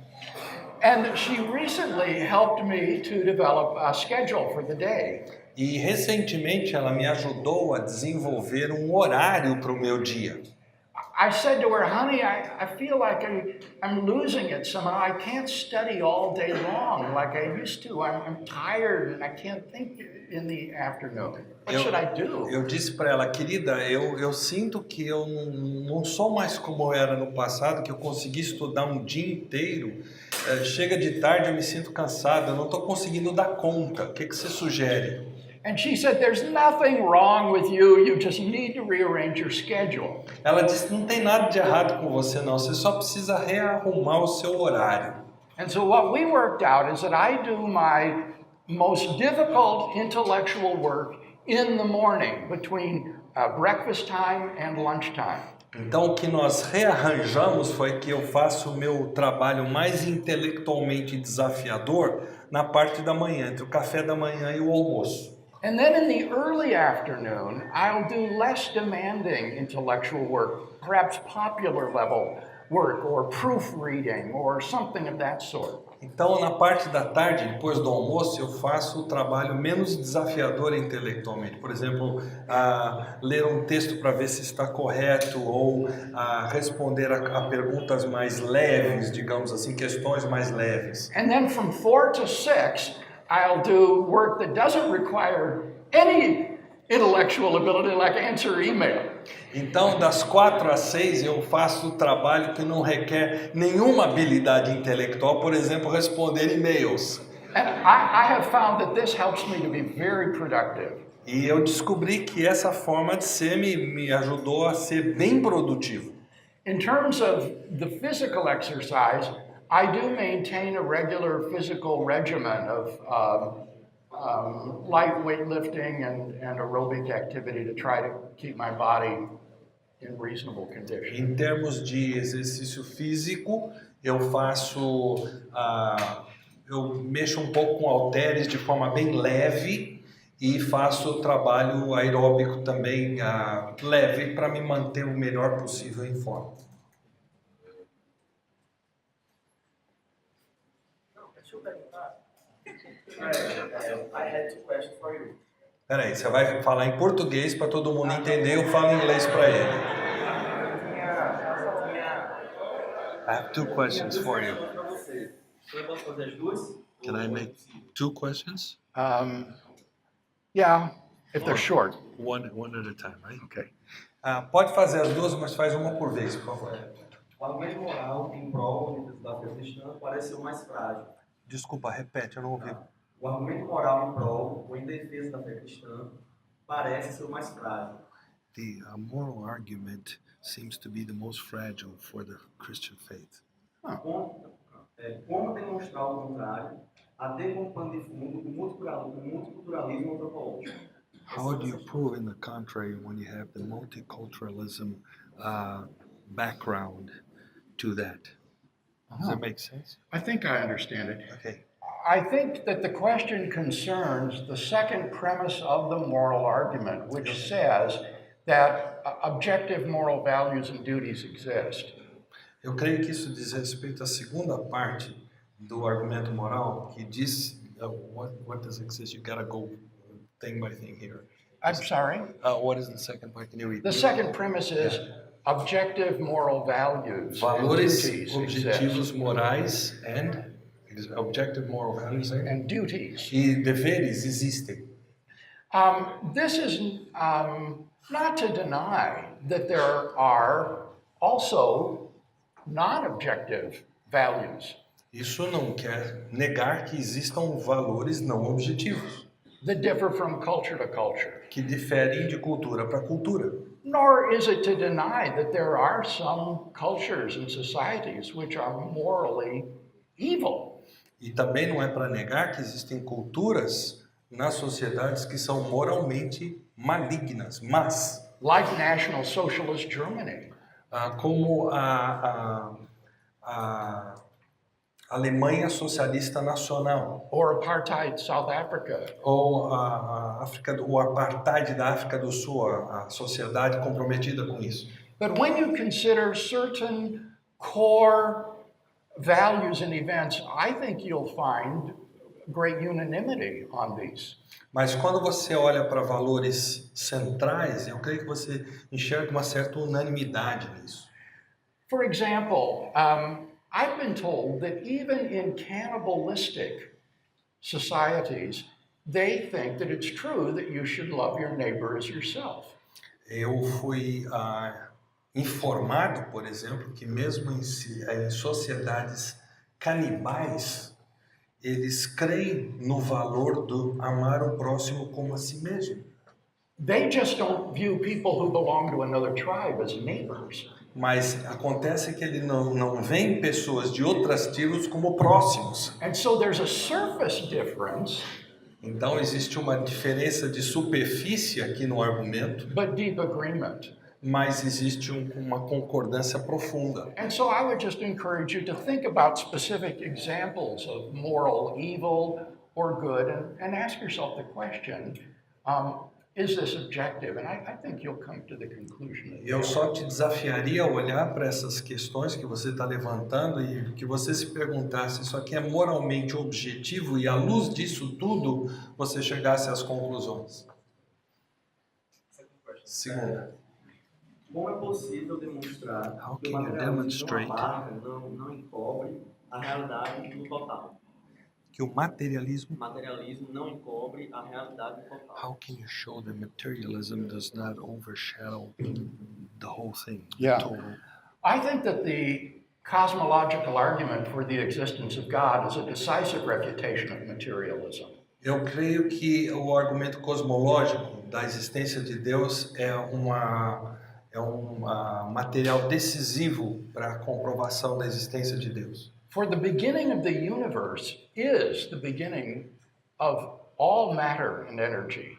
And she recently helped me to develop a schedule for the day. E recentemente ela me ajudou a desenvolver um horário para o meu dia. I said to her, "Honey, I feel like I'm losing it somehow. I can't study all day long like I used to. I'm tired and I can't think in the afternoon. What Eu- should I do? Eu disse para ela, querida, eu sinto que eu não sou mais como eu era no passado, que eu consegui estudar um dia inteiro. Chega de tarde, eu me sinto cansado, eu não estou conseguindo dar conta. O que você sugere? And she said, there's nothing wrong with you. You just need to rearrange your schedule. Ela disse, não tem nada de errado com você não, você só precisa rearrumar o seu horário. And so what we worked out is that I do my most difficult intellectual work in the morning between breakfast time and lunchtime. Então o que nós rearranjamos foi que eu faço o meu trabalho mais intelectualmente desafiador na parte da manhã, entre o café da manhã e o almoço. And then in the early afternoon, I'll do less demanding intellectual work, perhaps popular level work or proofreading or something of that sort. Então, na parte da tarde, depois do almoço, eu faço o trabalho menos desafiador intelectualmente. Por exemplo, ler um texto para ver se está correto ou responder a perguntas mais leves, digamos assim, questões mais leves. And then from 4 to 6, I'll do work that doesn't require any intellectual ability, like answer email. Então, das 4 às 6, eu faço o trabalho que não requer nenhuma habilidade intelectual, por exemplo, responder e-mails. And I have found that this helps me to be very productive. E eu descobri que essa forma de ser me ajudou a ser bem produtivo. In terms of the physical exercise, I do maintain a regular physical regimen of light weightlifting and aerobic activity to try to keep my body in reasonable condition. Em termos de exercício físico, eu faço, eu mexo um pouco com halteres de forma bem leve e faço trabalho aeróbico também leve para me manter o melhor possível em forma. Deixa eu perguntar. I had two questions for you. Peraí, você vai falar em português para todo mundo entender, eu falo inglês para ele. I have two questions for you. Para você. Eu posso fazer as duas? Can I make two questions? Yeah, if they're short. One at a time, right? Okay. Pode fazer as duas, mas faz uma por vez, por favor. O argumento moral em prol da fé cristã parece ser o mais frágil. Desculpa, repete, eu não ouvi. O argumento moral em prol ou em defesa da fé cristã parece ser o mais frágil. The moral argument seems to be the most fragile for the Christian faith. Como demonstrar o contrário, até com pano de fundo o multiculturalismo antropológico? How do you prove in the contrary when you have the multiculturalism background to that? Does that make sense? I think I understand it. Ok. I think that the question concerns the second premise of the moral argument, which says that objective moral values and duties exist. Eu creio que isso diz respeito à segunda parte do argumento moral, que diz, what does exist? You gotta go thing by thing here. I'm sorry? What is the second part? Can you repeat? The second premise is objective moral values and Valores duties objetivos exist. morais and objective moral values And duties. e deveres existem. This is not to deny that there are also non-objective values Isso não quer negar que existam valores não objetivos, that differ from culture to culture. que diferem de cultura para cultura. Nor is it to deny that there are some cultures and societies which are morally evil. E também não é para negar que existem culturas nas sociedades que são moralmente malignas, mas Like National Socialist Germany, como a Alemanha Socialista Nacional, or apartheid South Africa, ou o apartheid da África do Sul, a sociedade comprometida com isso. But when you consider certain core values and events, I think you'll find great unanimity on these. Mas quando você olha para valores centrais, eu creio que você enxerga uma certa unanimidade nisso. For example, I've been told that even in cannibalistic societies, they think that it's true that you should love your neighbor as yourself. Eu fui informado, por exemplo, que mesmo em sociedades canibais, eles creem no valor do amar o próximo como a si mesmo. They just don't view people who belong to another tribe as neighbors. Mas acontece que ele não vê pessoas de outras tribos como próximos. And so there's a surface difference, Então existe uma diferença de superfície aqui no argumento, but deep agreement. mas existe uma concordância profunda. And so I would just encourage you to think about specific examples of moral evil or good and ask yourself the question, is this objective? And I think you'll come to the conclusion that Eu só te desafiaria a olhar para essas questões que você está levantando e que você se perguntasse se isso aqui é moralmente objetivo e à luz disso tudo você chegasse às conclusões. Segunda. Como é possível demonstrar How que o can you materialismo demonstrate- não abarca, não encobre a realidade no total? Que o materialismo. O materialismo não encobre a realidade no total. How can you show that materialism does not overshadow the whole thing? Yeah. The total? I think that the cosmological argument for the existence of God is a decisive refutation of materialism. Eu creio que o argumento cosmológico da existência de Deus é um material decisivo para a comprovação da existência de Deus. For the beginning of the universe is the beginning of all matter and energy.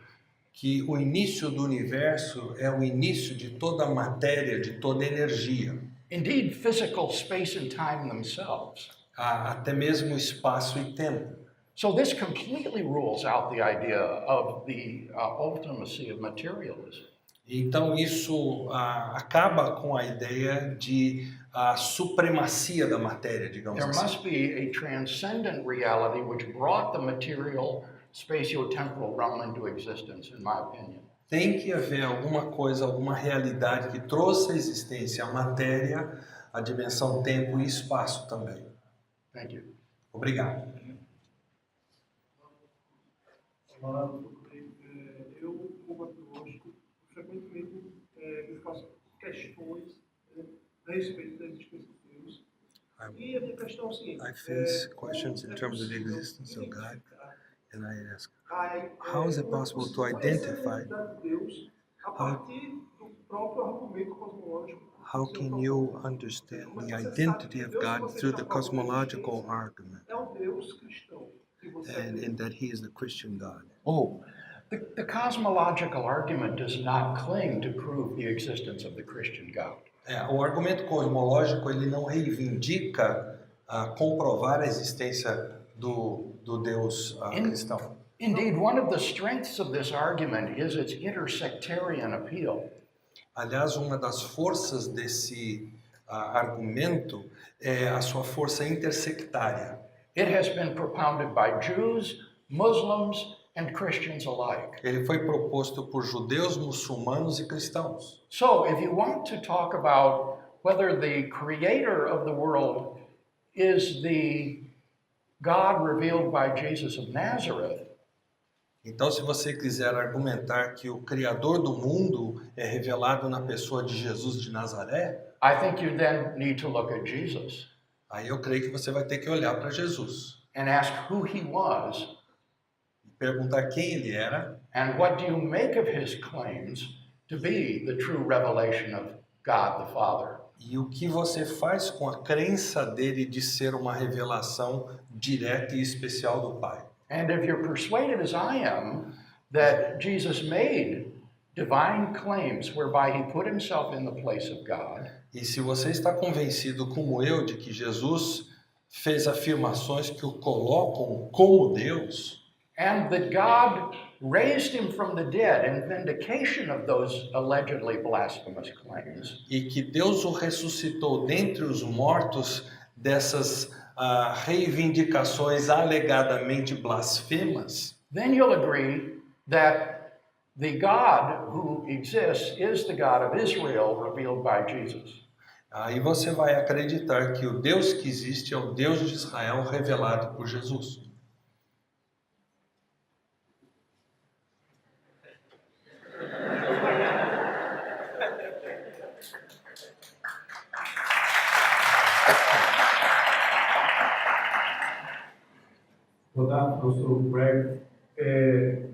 Que o início do universo é o início de toda a matéria, de toda a energia. Indeed, physical space and time themselves. Até mesmo espaço e tempo. So this completely rules out the idea of the ultimacy of materialism. Então isso acaba com a ideia de supremacia da matéria, digamos There assim. must be a transcendent reality which brought the material spatio-temporal realm into existence, in my opinion. Tem que haver alguma coisa, alguma realidade que trouxe à existência a matéria, a dimensão tempo e espaço também. Thank you. Obrigado. Eu, como agnóstico, frequentemente me faço questões a respeito da existência de Deus. E a minha questão é o seguinte: I face questions in terms of the existence of God, and I ask, how is it possible to identify? Deus a partir do próprio argumento cosmológico? How can you understand the identity of God through the cosmological argument, É o Deus cristão que você and that He is the Christian God? Oh, the cosmological argument does not cling to prove the existence of the Christian God. O argumento cosmológico ele não reivindica comprovar a existência do Deus cristão. Indeed, one of the strengths of this argument is its intersectarian appeal. Aliás, uma das forças desse argumento é a sua força intersectária. It has been propounded by Jews, Muslims, and Christians alike. Ele foi proposto por judeus, muçulmanos e cristãos. So, if you want to talk about whether the creator of the world is the God revealed by Jesus of Nazareth, Então, se você quiser argumentar que o Criador do mundo é revelado na pessoa de Jesus de Nazaré, I think you then need to look at Jesus aí eu creio que você vai ter que olhar para Jesus and ask who he was e perguntar quem ele era and what do you make of his claims to be the true revelation of God the Father. e o que você faz com a crença dele de ser uma revelação direta e especial do Pai. And if you're persuaded, as I am, that Jesus made divine claims whereby he put himself in the place of God, E se você está convencido, como eu, de que Jesus fez afirmações que o colocam como Deus, and that God raised him from the dead in vindication of those allegedly blasphemous claims, e que Deus o ressuscitou dentre os mortos dessas reivindicações alegadamente blasfemas, then you'll agree that the God who exists is the God of Israel revealed by Jesus. aí você vai acreditar que o Deus que existe é o Deus de Israel revelado por Jesus. Boa tarde, professor Greg.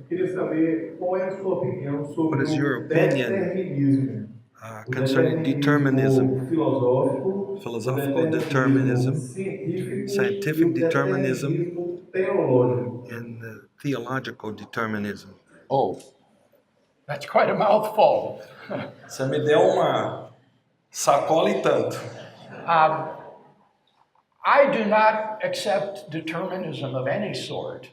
Queria saber qual é a sua opinião sobre What is your o opinion, determinismo. O concerning determinism, filosófico, philosophical o determinism, científico scientific e o determinism, determinismo teológico? and theological determinism? Oh, that's quite a mouthful. Você me deu uma sacola e tanto. I do not accept determinism of any sort.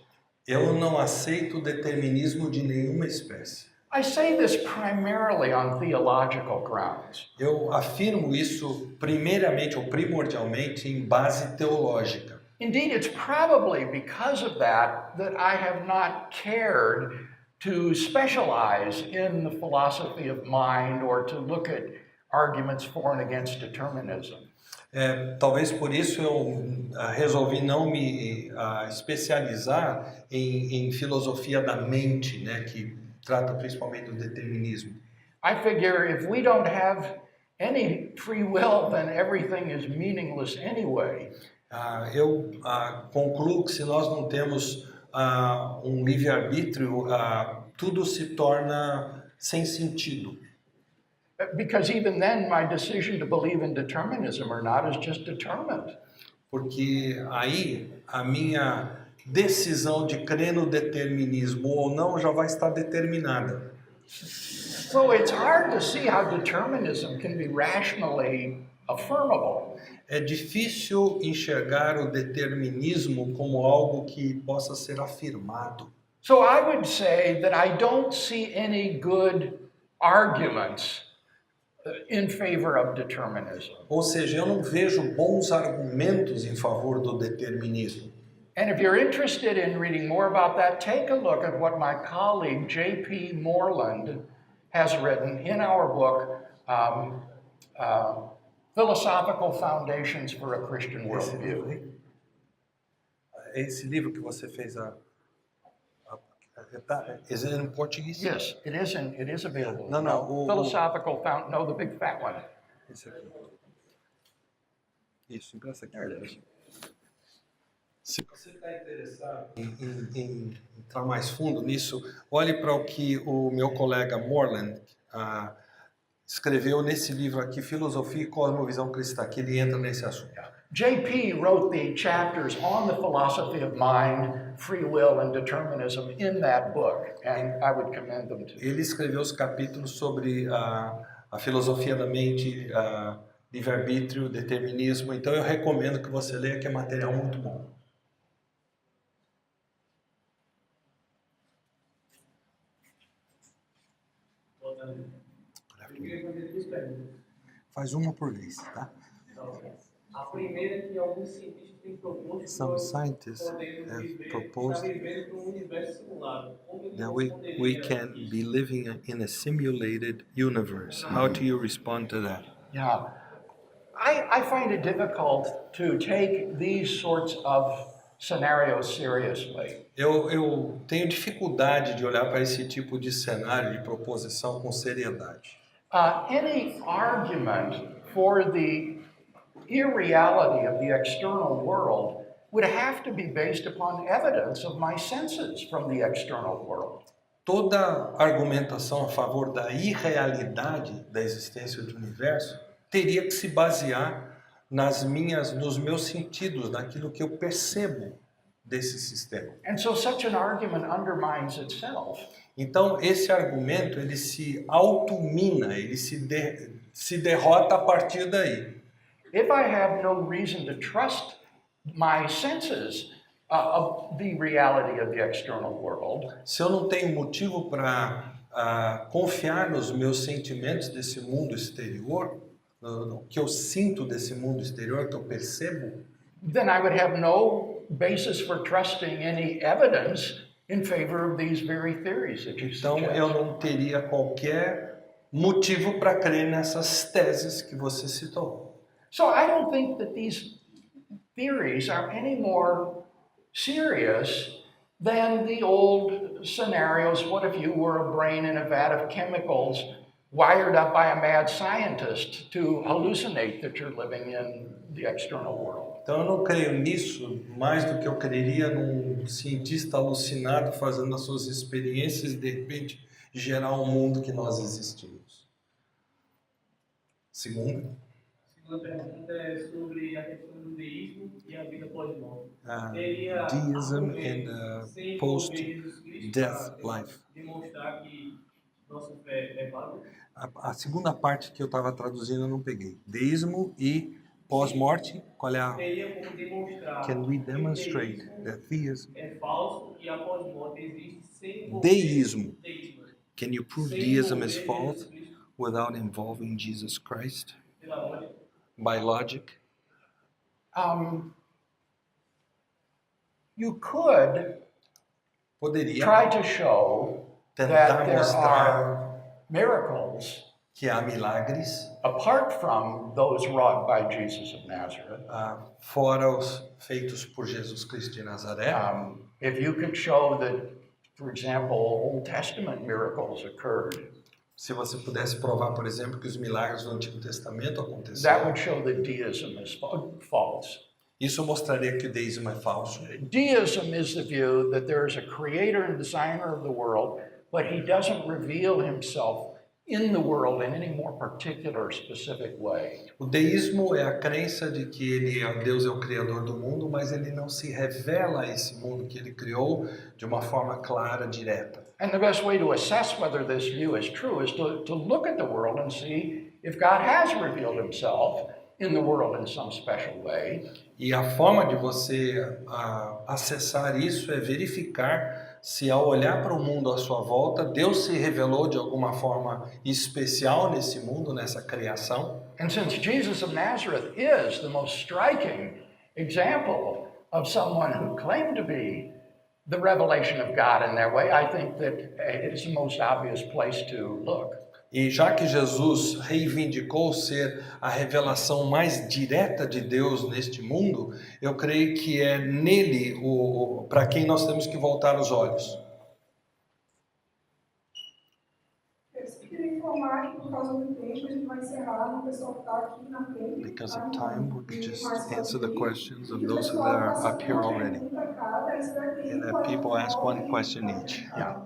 Eu não aceito determinismo de nenhuma espécie. I say this primarily on theological grounds. Eu afirmo isso primeiramente ou primordialmente em base teológica. Indeed, it's probably because of that that I have not cared to specialize in the philosophy of mind or to look at arguments for and against determinism. Talvez por isso eu resolvi não me especializar em filosofia da mente, né, que trata principalmente do determinismo. I figure if we don't have any free will, then everything is meaningless anyway. Eu concluo que se nós não temos um livre-arbítrio, tudo se torna sem sentido. Because even then, my decision to believe in determinism or not is just determined. Porque aí a minha decisão de crer no determinismo ou não já vai estar determinada. So it's hard to see how determinism can be rationally affirmable. É difícil enxergar o determinismo como algo que possa ser afirmado. So I would say that I don't see any good arguments in favor of determinism. Ou seja, eu não vejo bons argumentos em favor do determinismo. And if you're interested in reading more about that, take a look at what my colleague J.P. Moreland has written in our book, Philosophical Foundations for a Christian Worldview. Esse livro que você fez is it in Portuguese? Yes, it is available. No, Philosophical Fountain, no, the big fat one. Esse aqui. Isso, empresta aqui. There it is. Se você está interessado em entrar mais fundo nisso, olhe para o que o meu colega Moreland escreveu nesse livro aqui, Filosofia e Cosmovisão Cristã, que ele entra nesse assunto. J.P. wrote the chapters on the philosophy of mind, free will, and determinism in that book, and I would commend them to you. Ele escreveu os capítulos sobre a filosofia da mente, livre-arbítrio, determinismo, então eu recomendo que você leia, que é material muito bom. Eu queria fazer duas perguntas. Faz uma por vez, tá? A primeira é que alguns cientistas têm proposto Some scientists have proposed vivendo num universo simulado. Como ele that we can be living in a simulated universe. How do you respond to that? Yeah. I find it difficult to take these sorts of scenarios seriously. Eu tenho dificuldade de olhar para esse tipo de cenário de proposição com seriedade. Any argument for the irreality of the external world would have to be based upon evidence of my senses from the external world. Toda argumentação a favor da irrealidade da existência do universo teria que se basear nos meus sentidos, naquilo que eu percebo desse sistema. And so such an argument undermines itself. Então, esse argumento, ele se automina, ele se derrota a partir daí. If I have no reason to trust my senses of the reality of the external world, Se eu não tenho motivo para confiar nos meus sentimentos desse mundo exterior, no que eu sinto desse mundo exterior, que eu percebo, then I would have no basis for trusting any evidence in favor of these very theories that you então suggest. eu não teria qualquer motivo para crer nessas teses que você citou. So I don't think that these theories are any more serious than the old scenarios. What if you were a brain in a vat of chemicals wired up by a mad scientist to hallucinate that you're living in the external world. Então eu não creio nisso mais do que eu creria num cientista alucinado fazendo as suas experiências e de repente gerar um mundo que nós existimos. Segundo, A segunda pergunta é sobre a questão do deísmo e a vida pós-morte. Uh, Teria deism argumento and sem post envolver Jesus Cristo death para life. demonstrar que nossa fé é válida? A segunda parte que eu estava traduzindo eu não peguei. Deísmo e pós-morte, qual é a... Teria como demonstrar Can we que o demonstrate deísmo that theism... é falso e a pós-morte existe sem envolver Deísmo. deísmo, Can you prove sem deism envolver is Jesus false Cristo without involving Jesus Christ? pela lógica? By logic? You could poderia try to show tentar that there mostrar are miracles que há milagres apart from those wrought by Jesus of Nazareth. fora os feitos por Jesus Cristo de Nazaré. If you could show that, for example, Old Testament miracles occurred, Se você pudesse provar, por exemplo, que os milagres do Antigo Testamento that aconteceram, would show that deism is false. isso mostraria que o deísmo é falso. Deism is the view that there is a creator and designer of the world, but he doesn't reveal himself in the world in any more particular, specific way. O deísmo é a crença de que Deus é o criador do mundo, mas ele não se revela a esse mundo que ele criou de uma forma clara, direta. And the best way to assess whether this view is true is to look at the world and see if God has revealed himself in the world in some special way. E a forma de você acessar isso é verificar se ao olhar para o mundo à sua volta, Deus se revelou de alguma forma especial nesse mundo, nessa criação. And since Jesus of Nazareth is the most striking example of someone who claimed to be the revelation of God in that way, I think that it is the most obvious place to look. E já que Jesus reivindicou ser a revelação mais direta de Deus neste mundo, eu creio que é nele para quem nós temos que voltar os olhos. Eu só queria informar que por causa do tempo a gente vai encerrar, o pessoal que está aqui na frente. Because of time, we could just answer the questions of those that are up here already. And that people ask one question each. Yeah.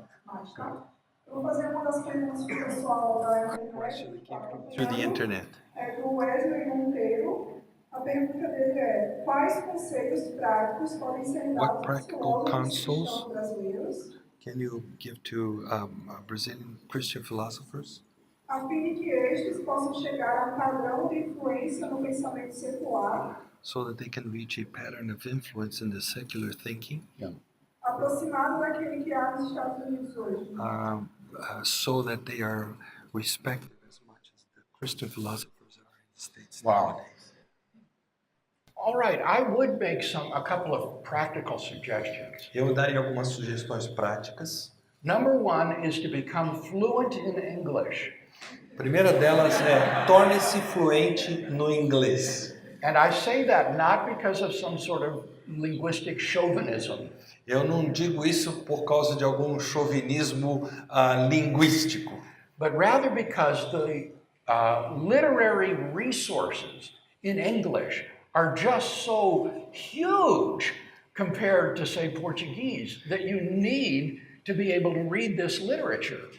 Eu vou fazer uma das perguntas para o pessoal da Question internet. that came through the internet. É do Wesley Monteiro. A pergunta dele é: quais conselhos práticos podem ser dados What practical aos counsels cristãos brasileiros can you give to Brazilian Christian philosophers a fim de que estes possam chegar a um padrão de influência no pensamento secular, so that they can reach a pattern of influence in the secular thinking, aproximado daquele que há nos Estados Unidos hoje? so that they are respected as much as the Christian philosophers are in the States Wow. nowadays? All right, I would make a couple of practical suggestions. Eu daria algumas sugestões práticas. Number one is to become fluent in English. A primeira delas é torne-se fluente no inglês. And I say that not because of some sort of linguistic chauvinism, Eu não digo isso por causa de algum chauvinismo linguístico, but rather because the literary resources in English are just so huge compared to, say, Portuguese, that you need to be able to read this literature.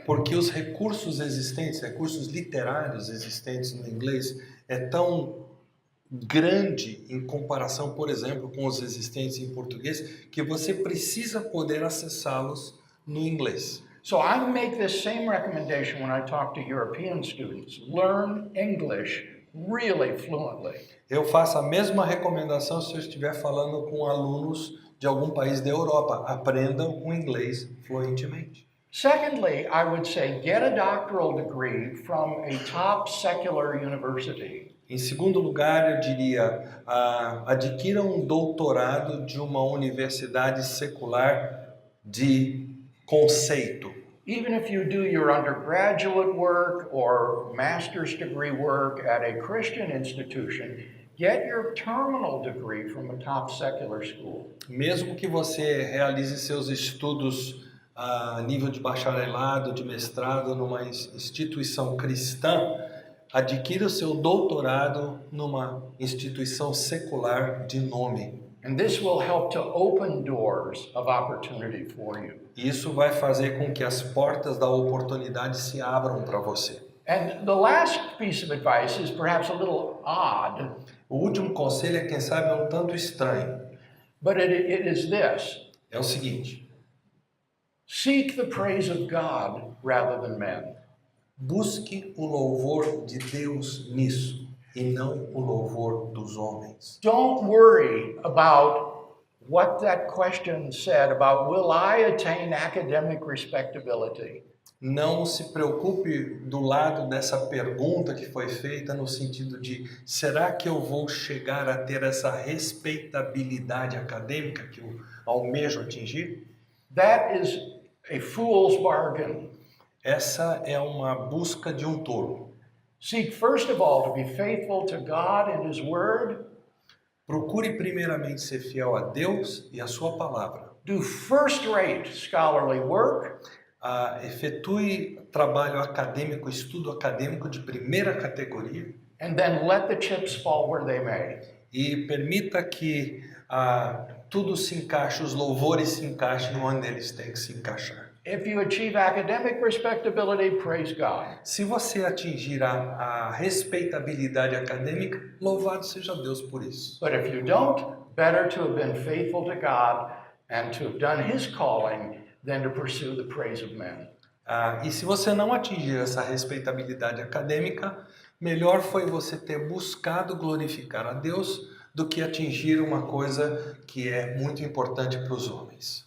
porque os recursos existentes, recursos literários existentes no inglês é tão grande em comparação, por exemplo, com os existentes em português, que você precisa poder acessá-los no inglês. So I make this same recommendation when I talk to European students. Learn English really fluently. Eu faço a mesma recomendação se eu estiver falando com alunos de algum país da Europa. Aprendam o inglês fluentemente. Secondly, I would say get a doctoral degree from a top secular university. Em segundo lugar, eu diria, adquira um doutorado de uma universidade secular de conceito. Even if you do your undergraduate work or master's degree work at a Christian institution, get your terminal degree from a top secular school. Mesmo que você realize seus estudos a nível de bacharelado, de mestrado numa instituição cristã, adquira o seu doutorado numa instituição secular de nome. And this will help to open doors of opportunity for you. Isso vai fazer com que as portas da oportunidade se abram para você. And the last piece of advice is perhaps a little odd, O último conselho é, quem sabe, um tanto estranho. but it is this. É o seguinte: Seek the praise of God rather than men. busque o louvor de Deus nisso e não o louvor dos homens. Don't worry about what that question said about will I attain academic respectability? Não se preocupe do lado dessa pergunta que foi feita no sentido de será que eu vou chegar a ter essa respeitabilidade acadêmica que eu almejo atingir? That is a fool's bargain. Essa é uma busca de um tolo. Seek first of all to be faithful to God and His Word. Procure primeiramente ser fiel a Deus e a sua palavra. Do first-rate scholarly work. Efetue trabalho acadêmico, estudo acadêmico de primeira categoria. And then let the chips fall where they may. E permita que tudo se encaixe, os louvores se encaixem onde eles têm que se encaixar. If you achieve academic respectability, praise God. Se você atingir a respeitabilidade acadêmica, louvado seja Deus por isso. But if you don't, better to have been faithful to God and to have done His calling than to pursue the praise of men. E se você não atingir essa respeitabilidade acadêmica, melhor foi você ter buscado glorificar a Deus do que atingir uma coisa que é muito importante para os homens.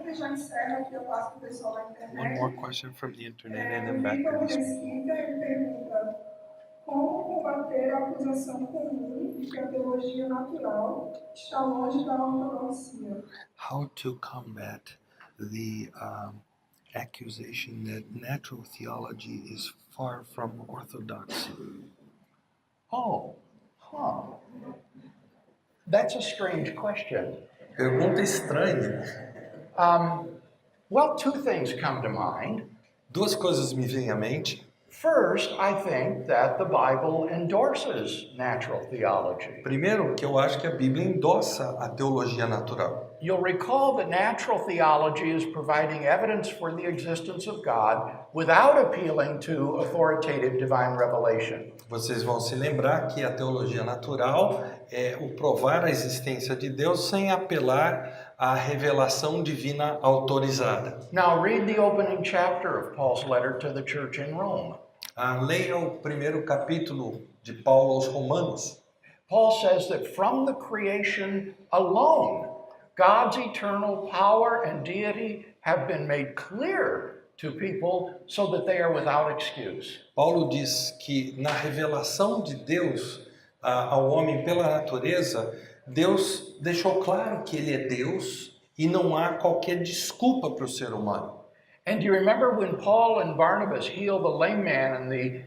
E já encerro aqui, eu passo para o pessoal da One internet. more question from the internet and O then back Vitor to this. Mesquita, ele pergunta como combater a acusação comum de que a teologia natural está longe da ortodoxia. How to combat the accusation that natural theology is far from orthodoxy? That's a strange question. Pergunta estranha. Well, two things come to mind. Duas coisas me vêm à mente. First, I think that the Bible endorses natural theology. Primeiro, que eu acho que a Bíblia endossa a teologia natural. You'll recall that natural theology is providing evidence for the existence of God without appealing to authoritative divine revelation. Vocês vão se lembrar que a teologia natural é o provar a existência de Deus sem apelar à revelação divina autorizada. Now, read the opening chapter of Paul's letter to the church in Rome. Leia o primeiro capítulo de Paulo aos Romanos. Paul says that from the creation alone, God's eternal power and deity have been made clear to people so that they are without excuse. Paulo diz que na revelação de Deus ao homem pela natureza, Deus deixou claro que ele é Deus e não há qualquer desculpa para o ser humano. And do you remember when Paul and Barnabas heal the lame man and the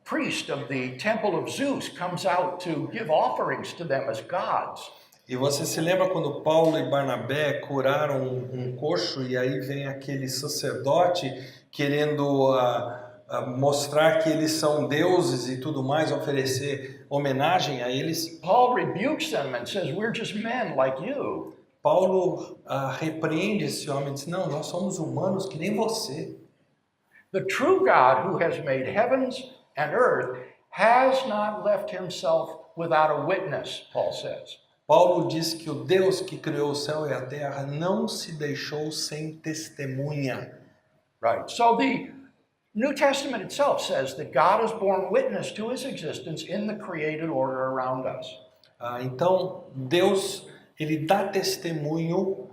priest of the temple of Zeus comes out to give offerings to them as gods? E você se lembra quando Paulo e Barnabé curaram um coxo e aí vem aquele sacerdote querendo mostrar que eles são deuses e tudo mais, oferecer homenagem a eles? Paul rebukes them and says, "We're just men like you." Paulo repreende esse homem e diz, não, nós somos humanos que nem você. The true God who has made heavens and earth has not left himself without a witness, Paul says. Paulo diz que o Deus que criou o céu e a terra não se deixou sem testemunha. Right. So the New Testament itself says that God has borne witness to his existence in the created order around us. Então, Deus, ele dá testemunho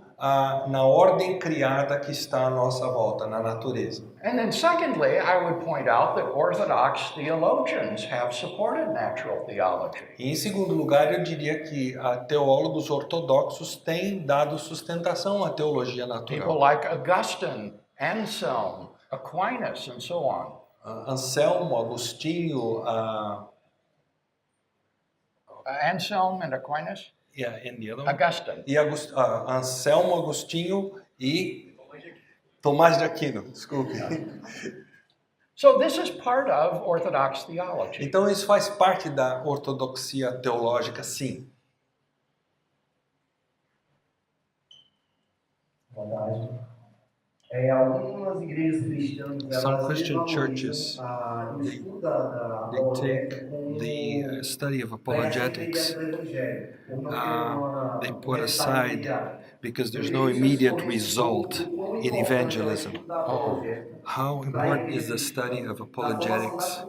na ordem criada que está à nossa volta, na natureza. And then secondly, I would point out that Orthodox theologians have supported natural theology. E em segundo lugar, eu diria que teólogos ortodoxos têm dado sustentação à teologia People natural. like Augustine, Anselm, Aquinas, and so on. Anselmo, Agostinho, Anselm and Aquinas, yeah, and the other one? Augustine. E Anselmo, Agostinho e Tomás de Aquino, desculpe. So this is part of Orthodox theology. Então isso faz parte da ortodoxia teológica, sim. Boa tarde. Algumas igrejas cristãs, Some elas Christian desvalorizam churches, o estudo da they apologética take como the study of para apologetics, do evangelho, por não ter they uma put resultado aside imediato. because there's no immediate result in evangelism. How important is the study of apologetics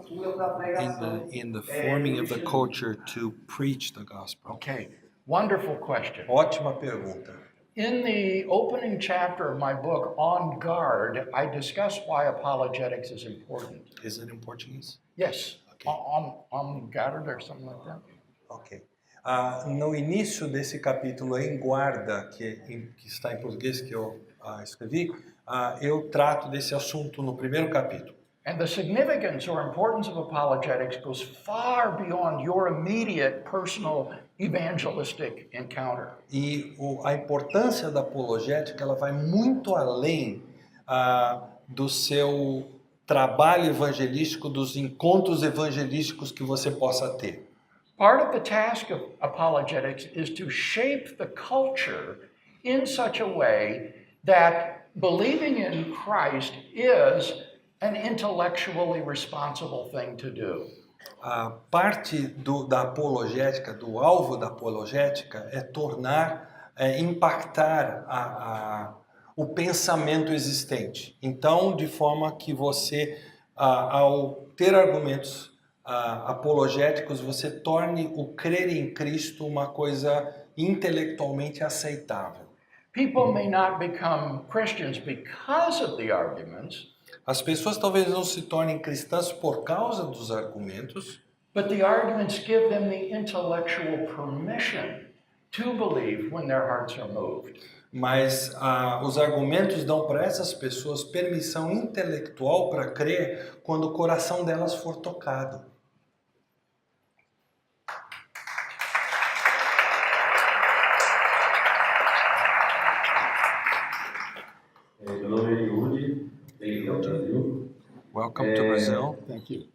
in the forming of the culture to preach the gospel? Okay, wonderful question. Ótima pergunta. In the opening chapter of my book, On Guard, I discuss why apologetics is important. Is it in Portuguese? Yes, Okay. on guard or something like that. Ok. No início desse capítulo em guarda, que está em português, que eu escrevi, eu trato desse assunto no primeiro capítulo. And the significance or importance of apologetics goes far beyond your immediate personal evangelistic encounter. E a importância da apologética ela vai muito além do seu trabalho evangelístico, dos encontros evangelísticos que você possa ter. Part of the task of apologetics is to shape the culture in such a way that believing in Christ is an intellectually responsible thing to do. A parte da apologética, do alvo da apologética, é impactar o pensamento existente. Então, de forma que você, ao ter argumentos apologéticos, você torne o crer em Cristo uma coisa intelectualmente aceitável. People may not become Christians because of the arguments, As pessoas talvez não se tornem cristãs por causa dos argumentos, but the arguments give them the intellectual permission to believe when their hearts are moved. mas os argumentos dão para essas pessoas permissão intelectual para crer quando o coração delas for tocado. Meu nome é Yudi, venho do Brasil. Welcome to Brazil.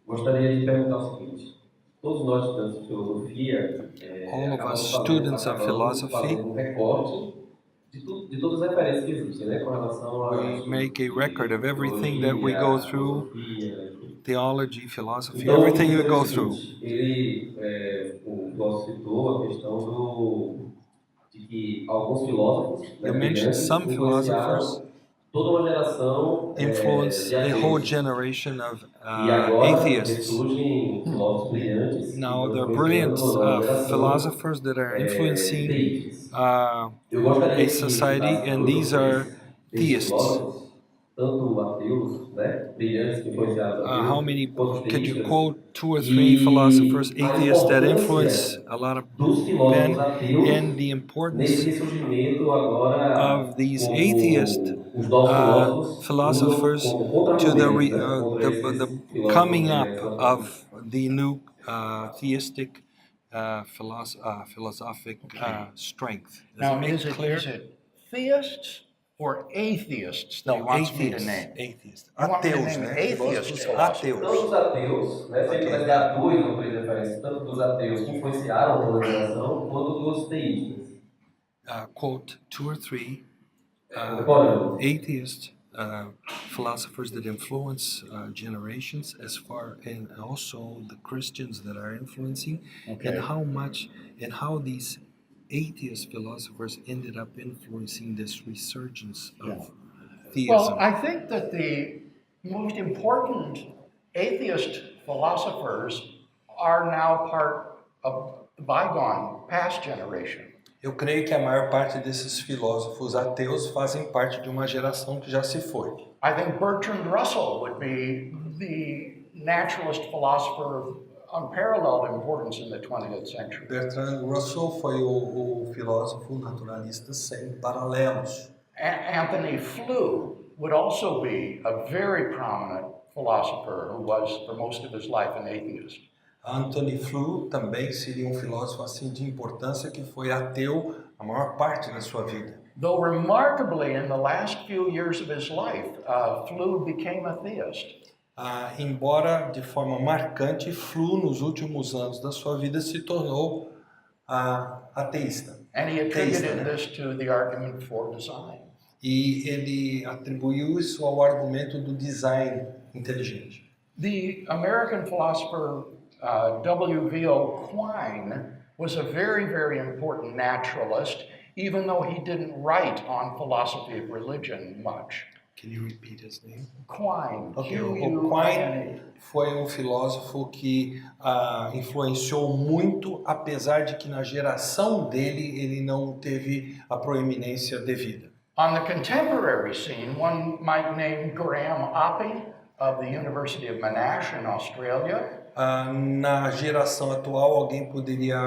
Gostaria de perguntar o seguinte: todos nós estudantes de filosofia, All of acabamos us fazendo- students of acabamos philosophy, fazendo recorte de todas as referências que existem, né, com relação a we make a record of everything that we go through, theology, philosophy, Então, everything we é o go seguinte, through. O filósofo citou a questão de que alguns filósofos, You mentioned some influenciaram philosophers toda uma geração influence de a whole ateus. generation of E agora atheists. surgem filósofos brilhantes que Now, estão there are brilliant influenciando uma nova geração, philosophers that are influencing teístas. uh, Eu gostaria a que society, and these are desses theists. filósofos, tanto ateus, né, brilhantes que influenciaram ateus, How many quanto could you teístas, quote 2 or 3 philosophers, a atheists that importância influence a lot of dos filósofos men, ateus and the nesse importance ressurgimento agora of these como atheist os novos philosophers como to the contra-argumentos, né, contra esses filósofos coming up brilhantes of the new theistic philosophic strength. Does Now, it make is it theists or atheists that he Não, wants me to atheists. name? Atheists. You want me to Ateus, name né? atheist Filósofos philosophers? Tanto os ateus. ateus, né, se ele quiser dar dois ou três referências, tanto dos ateus que influenciaram toda a geração, quanto dos teístas. Quote 2 or 3 Concordo? atheist philosophers that influence generations, as far and also the Christians that are influencing, and how these atheist philosophers ended up influencing this resurgence of theism. Well, I think that the most important atheist philosophers are now part of the bygone past generation. Eu creio que a maior parte desses filósofos ateus fazem parte de uma geração que já se foi. I think Bertrand Russell would be the naturalist philosopher of unparalleled importance in the 20th century. Bertrand Russell foi o filósofo naturalista sem paralelos. Anthony Flew would also be a very prominent philosopher who was for most of his life an atheist. Anthony Flew também seria um filósofo assim de importância que foi ateu a maior parte da sua vida. Though remarkably, in the last few years of his life, Flew became a theist. Embora de forma marcante, Flew nos últimos anos da sua vida se tornou ateísta. And he attributed this to the argument for design. E ele atribuiu isso ao argumento do design inteligente. The American philosopher W.V.O. Quine was a very, very important naturalist, even though he didn't write on philosophy of religion much. Can you repeat his name? Quine. Okay. O Q-U-I-N-E. Quine foi um filósofo que influenciou muito, apesar de que na geração dele ele não teve a proeminência devida. On the contemporary scene, one might name Graham Oppy of the University of Monash in Australia. Na geração atual, alguém poderia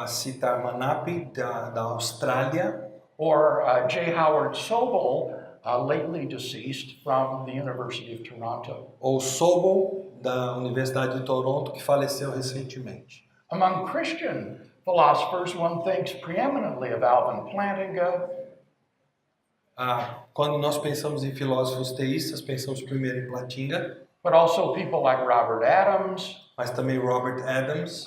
citar Manape, da Austrália, Or J. Howard Sobel, lately deceased from the University of Toronto. ou Sobel, da Universidade de Toronto, que faleceu recentemente. Among Christian philosophers, one thinks preeminently of Alvin Plantinga, Quando nós pensamos em filósofos teístas, pensamos primeiro em Plantinga, but also people like Robert Adams, mas também Robert Adams,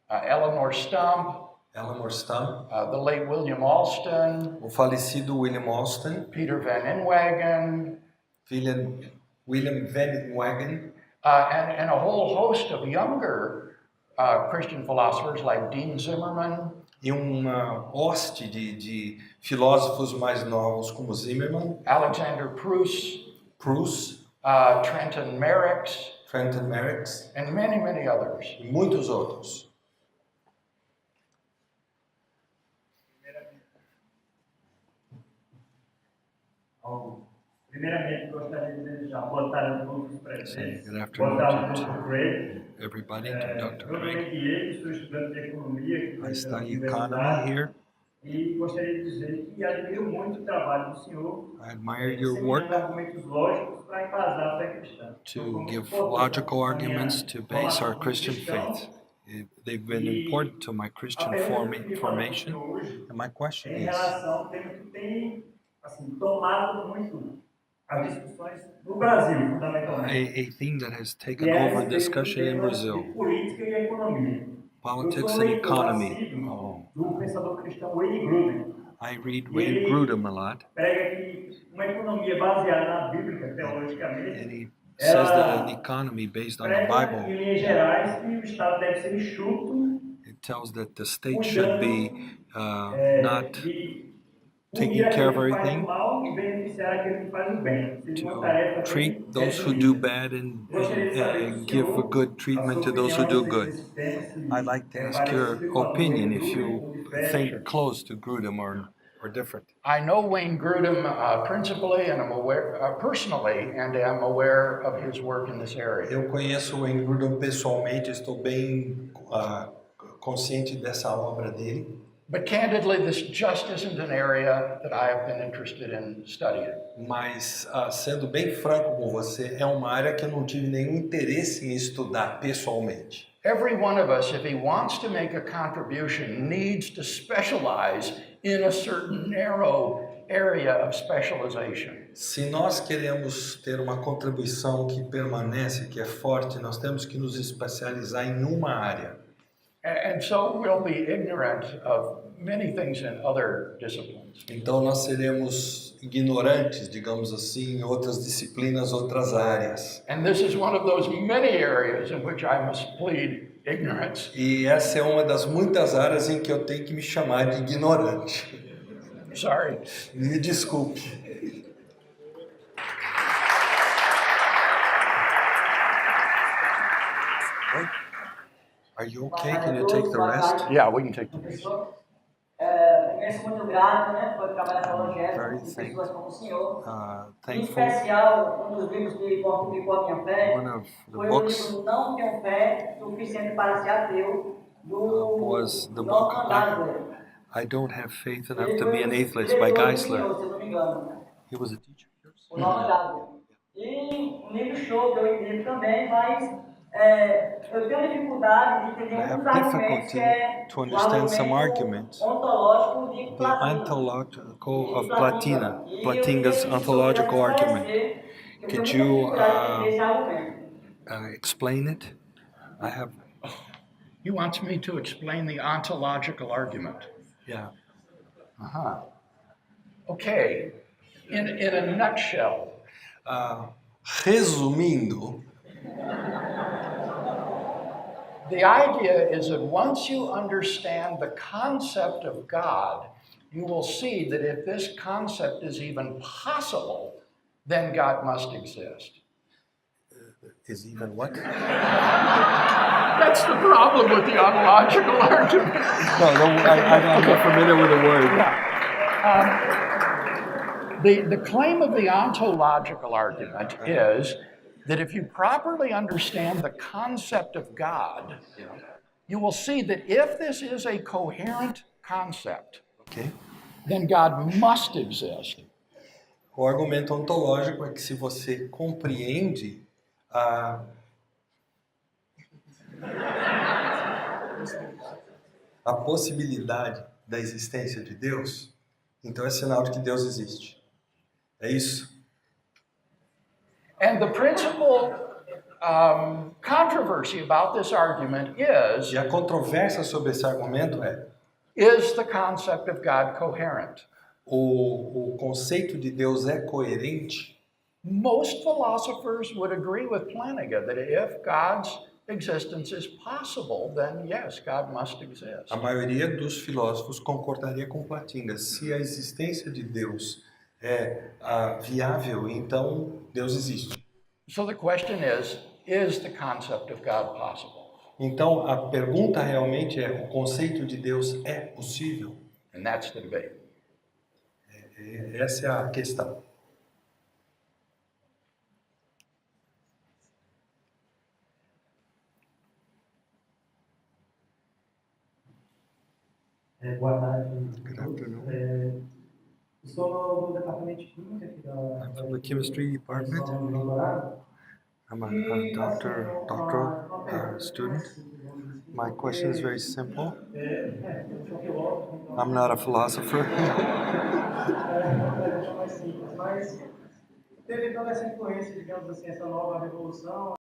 Eleanor Stump, Eleanor Stump, the late William Alston, o falecido William Austin, Peter Van Inwagen, William Van Inwagen, and a whole host of younger Christian philosophers like Dean Zimmerman, e uma hoste de filósofos mais novos como Zimmerman, Alexander Pruss, Trenton Merricks, Trenton Merricks and many, many others. e muitos outros. Primeiramente, gostaria de desejar boa tarde a todos os presentes. Good Boa afternoon tarde, to Dr. Craig. everybody, to Dr. Meu nome é Craig. Diego, sou estudante de economia aqui I na study universidade. economy here. E gostaria de dizer que admiro muito o trabalho do senhor I admire your disseminando work argumentos lógicos para embasar a fé cristã. to give logical arguments to base our Christian faith. They've been important to my Christian formation. And my question Em is, relação ao tema que tem assim, tomado muito as discussões no Brasil, fundamentalmente. a theme that has taken E é over esse discussion in tema Brazil, de política e economia. politics Eu and sou leitor economy. assíduo do pensador cristão Wayne Grudem. I read Wayne Grudem a lot, Prega que uma economia baseada na Bíblia, and teologicamente, he says that an economy based on the prega em Bible, linhas gerais que o Estado deve ser enxuto, it tells that the state should be not de taking punir care of aquele que faz everything, o mal e beneficiar aquele que faz o bem. Seja uma tarefa to treat bem those who definida. do bad and give a good treatment to those who do good. I'd like to ask your opinion if you think close to Grudem or different. I know Wayne Grudem principally and I'm aware, personally, and am aware of his work in this area. Eu conheço o Wayne Grudem pessoalmente, estou bem consciente dessa obra dele. But candidly, this just isn't an area that I have been interested in studying. Mas, sendo bem franco com você, é uma área que eu não tive nenhum interesse em estudar pessoalmente. Every one of us, if he wants to make a contribution, needs to specialize in a certain narrow area of specialization. Se nós queremos ter uma contribuição que permanece, que é forte, nós temos que nos especializar em uma área. And so we'll be ignorant of many things in other disciplines. Então nós seremos ignorantes, digamos assim, em outras disciplinas, outras áreas. And this is one of those many areas in which I must plead ignorance. E essa é uma das muitas áreas em que eu tenho que me chamar de ignorante. Sorry. Me desculpe. Are you okay? Can you take the rest? Yeah, we can take the Professor, primeiro sou muito grato, né, por trabalhar com projetos de pessoas como o senhor. Em Thankful. especial, dos livros que fortificou a minha fé One of the foi o books livro Não Tenho Fé Suficiente para Ser Ateu, was the do book Norman Geisler. I Don't Have Faith Enough Ele to foi Be an o Atheist by escritor do Geisler. senhor, se eu não me engano. He was a teacher. O Norman Geisler. E um livro show que eu entendo também, mas eu tenho dificuldade de entender I have alguns argumentos difficulty que é to o understand some argumento arguments. ontológico de The Platino. ontological of De Platina, E eu Platinga's queria que o senhor ontological pudesse argument. esclarecer, que eu Could tenho muita you dificuldade de entender esse argumento. explain it? I have, He wants me to explain the ontological argument. yeah. Uh-huh. Okay, in a nutshell, Resumindo, the idea is that once you understand the concept of God, you will see that if this concept is even possible, then God must exist. Is even what? That's the problem with the ontological argument. No, I'm not familiar with the word. The claim of the ontological argument is that if you properly understand the concept of God, you will see that if this is a coherent concept, Okay. then God must exist. o argumento ontológico é que se você compreende a possibilidade da existência de Deus, então é sinal de que Deus existe. É isso? And the principal controversy about this argument is, E a controvérsia sobre esse argumento is the concept of God coherent? o conceito de Deus é coerente? Most philosophers would agree with Plantinga that if God's existence is possible, then yes, God must exist. A maioria dos filósofos concordaria com Platinga. Se a existência de Deus é viável, então Deus existe. So the question is the concept of God possible? Então a pergunta realmente é: o conceito de Deus é possível? And that's the debate. Essa é a questão. Boa tarde. Good afternoon. Estou no departamento de química aqui da I'm from the chemistry department. doutorado. I'm a doctoral student. My question is very simple. I'm not a philosopher. Mas teve toda essa influência, digamos assim, essa nova revolução,